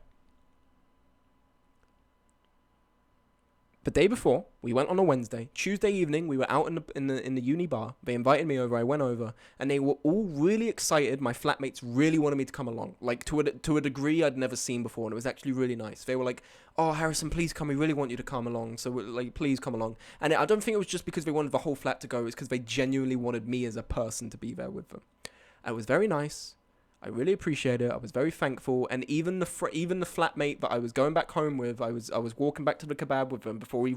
The day before, we went on a Wednesday. Tuesday evening, we were out in the uni bar. They invited me over. I went over, and they were all really excited. My flatmates really wanted me to come along, like to a degree I'd never seen before, and it was actually really nice. They were like, "Oh, Harrison, please come. We really want you to come along. So, like, please come along." And I don't think it was just because they wanted the whole flat to go. It's because they genuinely wanted me as a person to be there with them. And it was very nice. I really appreciate it. I was very thankful, and even the flatmate that I was going back home with, I was walking back to the kebab with them before we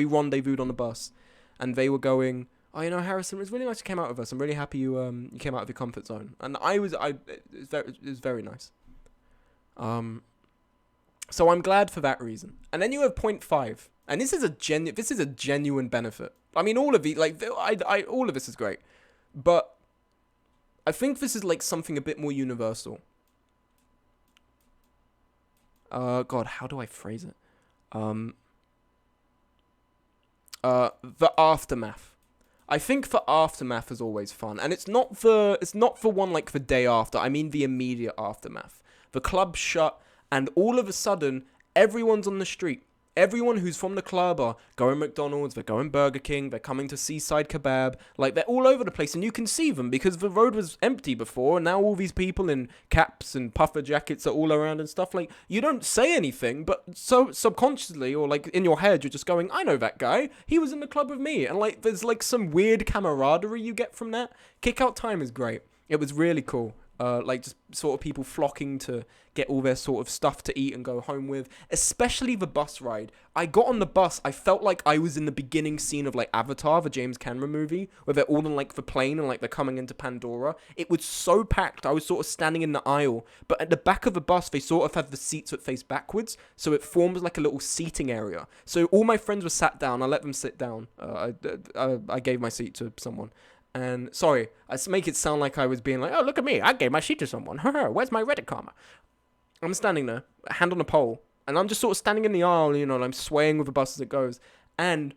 rendezvoused on the bus, and they were going, "Oh, you know, Harrison, it was really nice you came out with us. I'm really happy you came out of your comfort zone." And it was very nice. So I'm glad for that reason. And then you have 0.5, and this is a genuine benefit. I mean, all of all of this is great, but I think this is like something a bit more universal. God, how do I phrase it? The aftermath. I think the aftermath is always fun, and it's not for one like the day after. I mean the immediate aftermath. The club's shut, and all of a sudden, everyone's on the street. Everyone who's from the club are going McDonald's, they're going Burger King, they're coming to Seaside Kebab. Like, they're all over the place, and you can see them because the road was empty before, and now all these people in caps and puffer jackets are all around and stuff. Like, you don't say anything, but so subconsciously or, like, in your head, you're just going, I know that guy. He was in the club with me. And, like, there's, like, some weird camaraderie you get from that. Kick-out time is great. It was really cool. Like, just sort of people flocking to get all their sort of stuff to eat and go home with, especially the bus ride. I got on the bus, I felt like I was in the beginning scene of, like, Avatar, the James Cameron movie, where they're all on, like, the plane and, like, they're coming into Pandora. It was so packed, I was sort of standing in the aisle, but at the back of the bus, they sort of have the seats that face backwards, so it forms, like, a little seating area. So all my friends were sat down, I let them sit down. I gave my seat to someone. And, sorry, I make it sound like I was being like, oh, look at me, I gave my seat to someone. Where's my Reddit karma? I'm standing there, hand on a pole, And I'm just sort of standing in the aisle, you know, and I'm swaying with the bus as it goes. And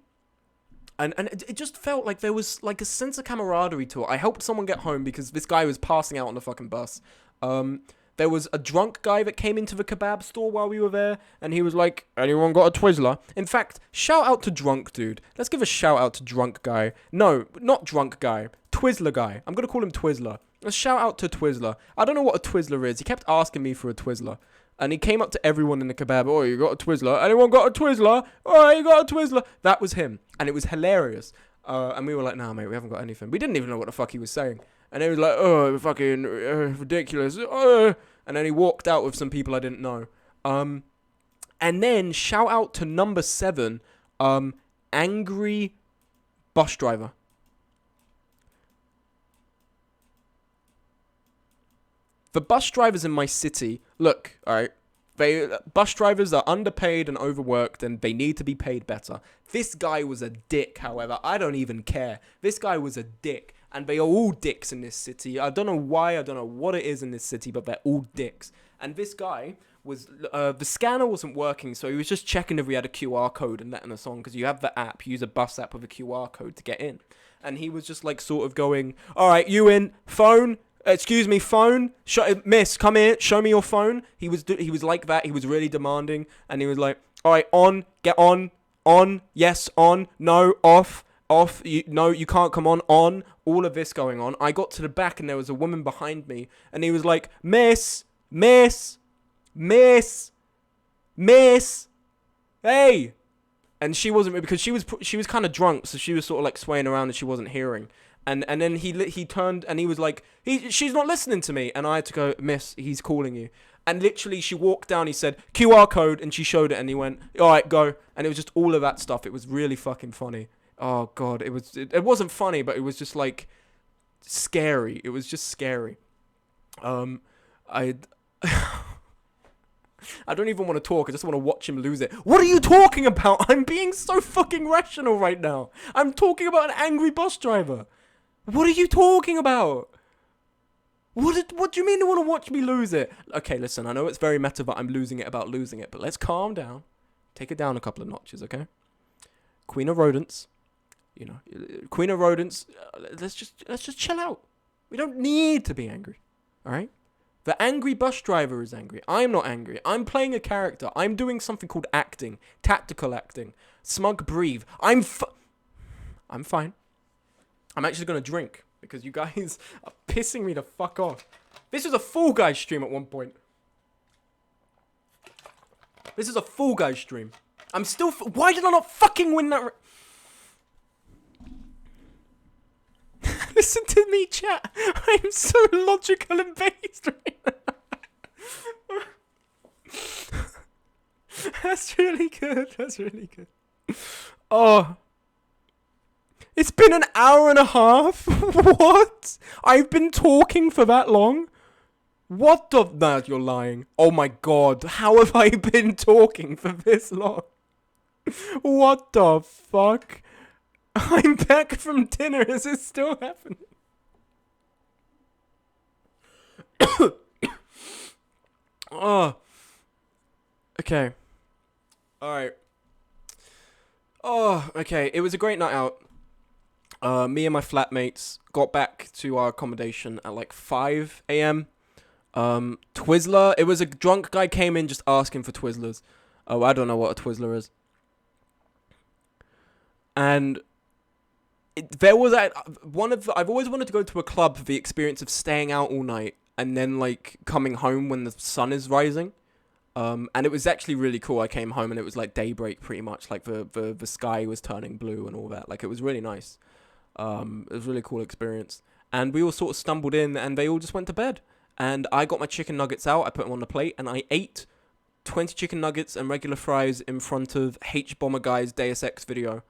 it just felt like there was like a sense of camaraderie to it. I helped someone get home because this guy was passing out on the fucking bus. There was a drunk guy that came into the kebab store while we were there, and he was like, anyone got a Twizzler? In fact, shout out to drunk dude. Let's give a shout out to drunk guy. No, not drunk guy. Twizzler guy. I'm going to call him Twizzler. Let's shout out to Twizzler. I don't know what a Twizzler is. He kept asking me for a Twizzler. And he came up to everyone in the kebab. Oh, you got a Twizzler? Anyone got a Twizzler? Oh, you got a Twizzler? That was him. And it was hilarious. And we were like, nah, mate, we haven't got anything. We didn't even know what the fuck he was saying. And he was like, oh, fucking ridiculous. And then he walked out with some people I didn't know. And then shout out to number 7, angry bus driver. The bus drivers in my city, look, all right, bus drivers are underpaid and overworked, and they need to be paid better. This guy was a dick, however. I don't even care. This guy was a dick, and they are all dicks in this city. I don't know why, I don't know what it is in this city, but they're all dicks. And this guy was, the scanner wasn't working, so he was just checking if we had a QR code and letting us on, because you have the app, you use a bus app with a QR code to get in. And he was just like sort of going, all right, you in, phone? Excuse me, phone? Miss, come here, show me your phone. He was like that. He was really demanding, and he was like, all right, on, get on, yes, on, no, off, no, you can't come on, all of this going on. I got to the back, and there was a woman behind me, and he was like, miss, hey. And she wasn't, because she was kind of drunk, so she was sort of like swaying around and she wasn't hearing. And then he turned and he was like, she's not listening to me. And I had to go, miss, he's calling you. And literally she walked down, he said, QR code, and she showed it, and he went, all right, go. And it was just all of that stuff. It was really fucking funny. Oh, God, it wasn't funny, but it was just like scary. It was just scary. I don't even want to talk. I just want to watch him lose it. What are you talking about? I'm being so fucking rational right now. I'm talking about an angry bus driver. What are you talking about? What do you mean you want to watch me lose it? Okay, listen, I know it's very meta, but I'm losing it about losing it. But let's calm down. Take it down a couple of notches, okay? Queen of Rodents. You know, Queen of Rodents. Let's just chill out. We don't need to be angry. All right? The angry bus driver is angry. I'm not angry. I'm playing a character. I'm doing something called acting. Tactical acting. Smug breathe. I'm fine. I'm actually going to drink because you guys are pissing me the fuck off. This was a Fall Guys stream at one point. This is a Fall Guys stream. I'm still... Why did I not fucking win that... Listen to me, chat. I'm so logical and based right now. That's really good. That's really good. Oh... It's been an hour and a half? What? I've been talking for that long? What the... No, you're lying. Oh my god. How have I been talking for this long? What the fuck? I'm back from dinner. Is it still happening? Oh. Okay. Alright. Oh, okay. It was a great night out. Me and my flatmates got back to our accommodation at like 5 a.m. Twizzler, it was a drunk guy came in just asking for Twizzlers. Oh, I don't know what a Twizzler is. And there was I've always wanted to go to a club for the experience of staying out all night and then like coming home when the sun is rising. And it was actually really cool. I came home and it was like daybreak pretty much, like the sky was turning blue and all that. Like it was really nice. It was a really cool experience. And we all sort of stumbled in and they all just went to bed. And I got my chicken nuggets out, I put them on the plate, and I ate 20 chicken nuggets and regular fries in front of H-Bomber Guy's Deus Ex video.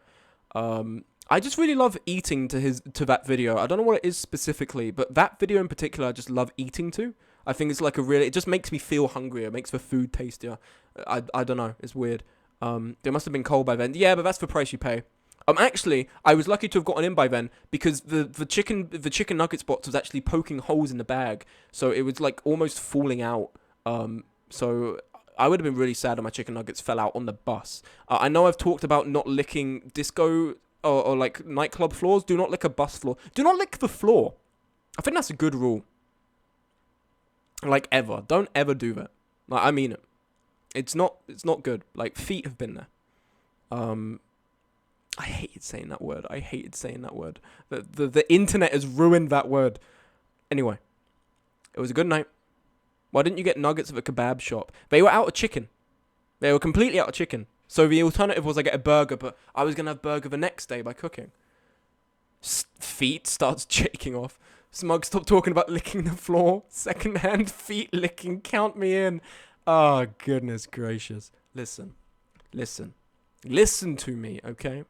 I just really love eating to that video. I don't know what it is specifically, but that video in particular I just love eating to. I think it's like it just makes me feel hungrier, it makes the food tastier. I don't know, it's weird. It must have been cold by then. Yeah, but that's the price you pay. Actually, I was lucky to have gotten in by then because the chicken nuggets box was actually poking holes in the bag, so it was like almost falling out. So I would have been really sad if my chicken nuggets fell out on the bus. I know I've talked about not licking disco or like nightclub floors. Do not lick a bus floor. Do not lick the floor. I think that's a good rule. Like, ever. Don't ever do that. Like, I mean it. It's not good. Like, feet have been there. I hated saying that word. The internet has ruined that word. Anyway, it was a good night. Why didn't you get nuggets at a kebab shop? They were out of chicken. They were completely out of chicken. So the alternative was I get a burger, but I was going to have burger the next day by cooking. Feet starts shaking off. Smug, stop talking about licking the floor. Secondhand feet licking. Count me in. Oh, goodness gracious. Listen to me, okay?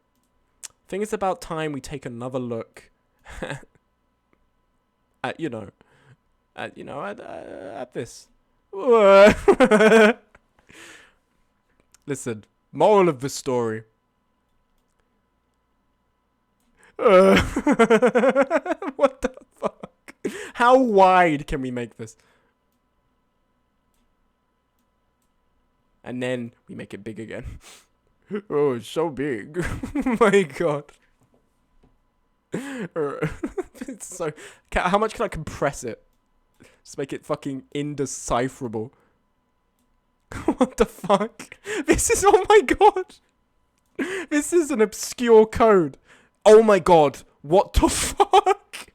I think it's about time we take another look at this. Listen, moral of the story. What the fuck? How wide can we make this? And then we make it big again. Oh, it's so big. Oh my god. It's so... How much can I compress it? Just make it fucking indecipherable. What the fuck? This is... Oh my god. This is an obscure code. Oh my god. What the fuck?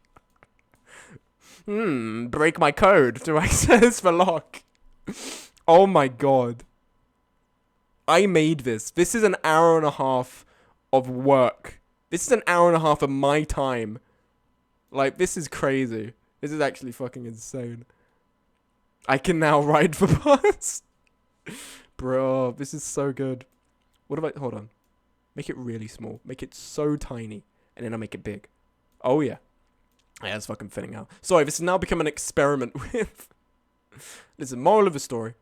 Break my code to access the lock. Oh my god. I made this. This is an hour and a half of work. This is an hour and a half of my time. Like, this is crazy. This is actually fucking insane. I can now ride the bus. Bro, this is so good. What if I... Hold on. Make it really small. Make it so tiny. And then I'll make it big. Oh, yeah. Yeah, it's fucking fitting out. Sorry, this has now become an experiment with... Listen, moral of the story.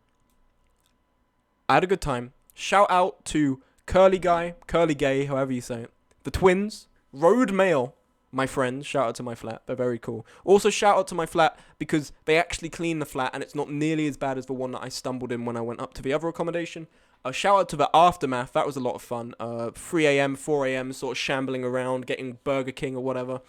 I had a good time. Shout out to Curly Gay, however you say it. The twins, Road Mail, my friends. Shout out to my flat. They're very cool. Also, shout out to my flat because they actually clean the flat and it's not nearly as bad as the one that I stumbled in when I went up to the other accommodation. Shout out to the Aftermath. That was a lot of fun. 3 a.m., 4 a.m., sort of shambling around, getting Burger King or whatever.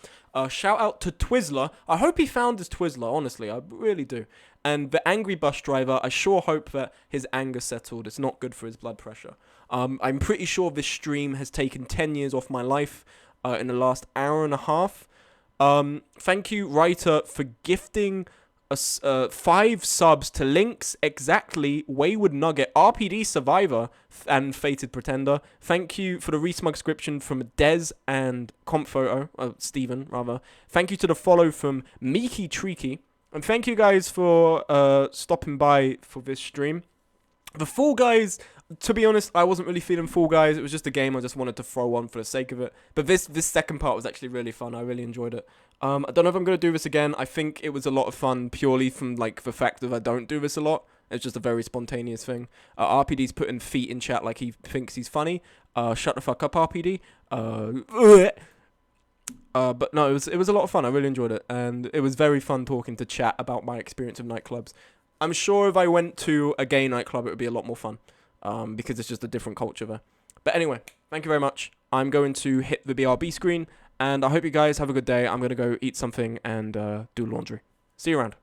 Shout out to Twizzler. I hope he found his Twizzler, honestly. I really do. And the angry bus driver, I sure hope that his anger settled. It's not good for his blood pressure. I'm pretty sure this stream has taken 10 years off my life in the last hour and a half. Thank you, Writer, for gifting us 5 subs to Links, Exactly, Wayward Nugget, RPD Survivor, and Fated Pretender. Thank you for the resmug subscription from Dez and Comphoto, Steven, rather. Thank you to the follow from Miki Treaky. And thank you guys for stopping by for this stream. The Fall Guys, to be honest, I wasn't really feeling Fall Guys. It was just a game I just wanted to throw on for the sake of it. But this second part was actually really fun. I really enjoyed it. I don't know if I'm going to do this again. I think it was a lot of fun purely from like the fact that I don't do this a lot. It's just a very spontaneous thing. RPD's putting feet in chat like he thinks he's funny. Shut the fuck up, RPD. But no, it was a lot of fun. I really enjoyed it. And it was very fun talking to chat about my experience of nightclubs. I'm sure if I went to a gay nightclub, it would be a lot more fun. Because it's just a different culture there. But anyway, thank you very much. I'm going to hit the BRB screen. And I hope you guys have a good day. I'm going to go eat something and do laundry. See you around.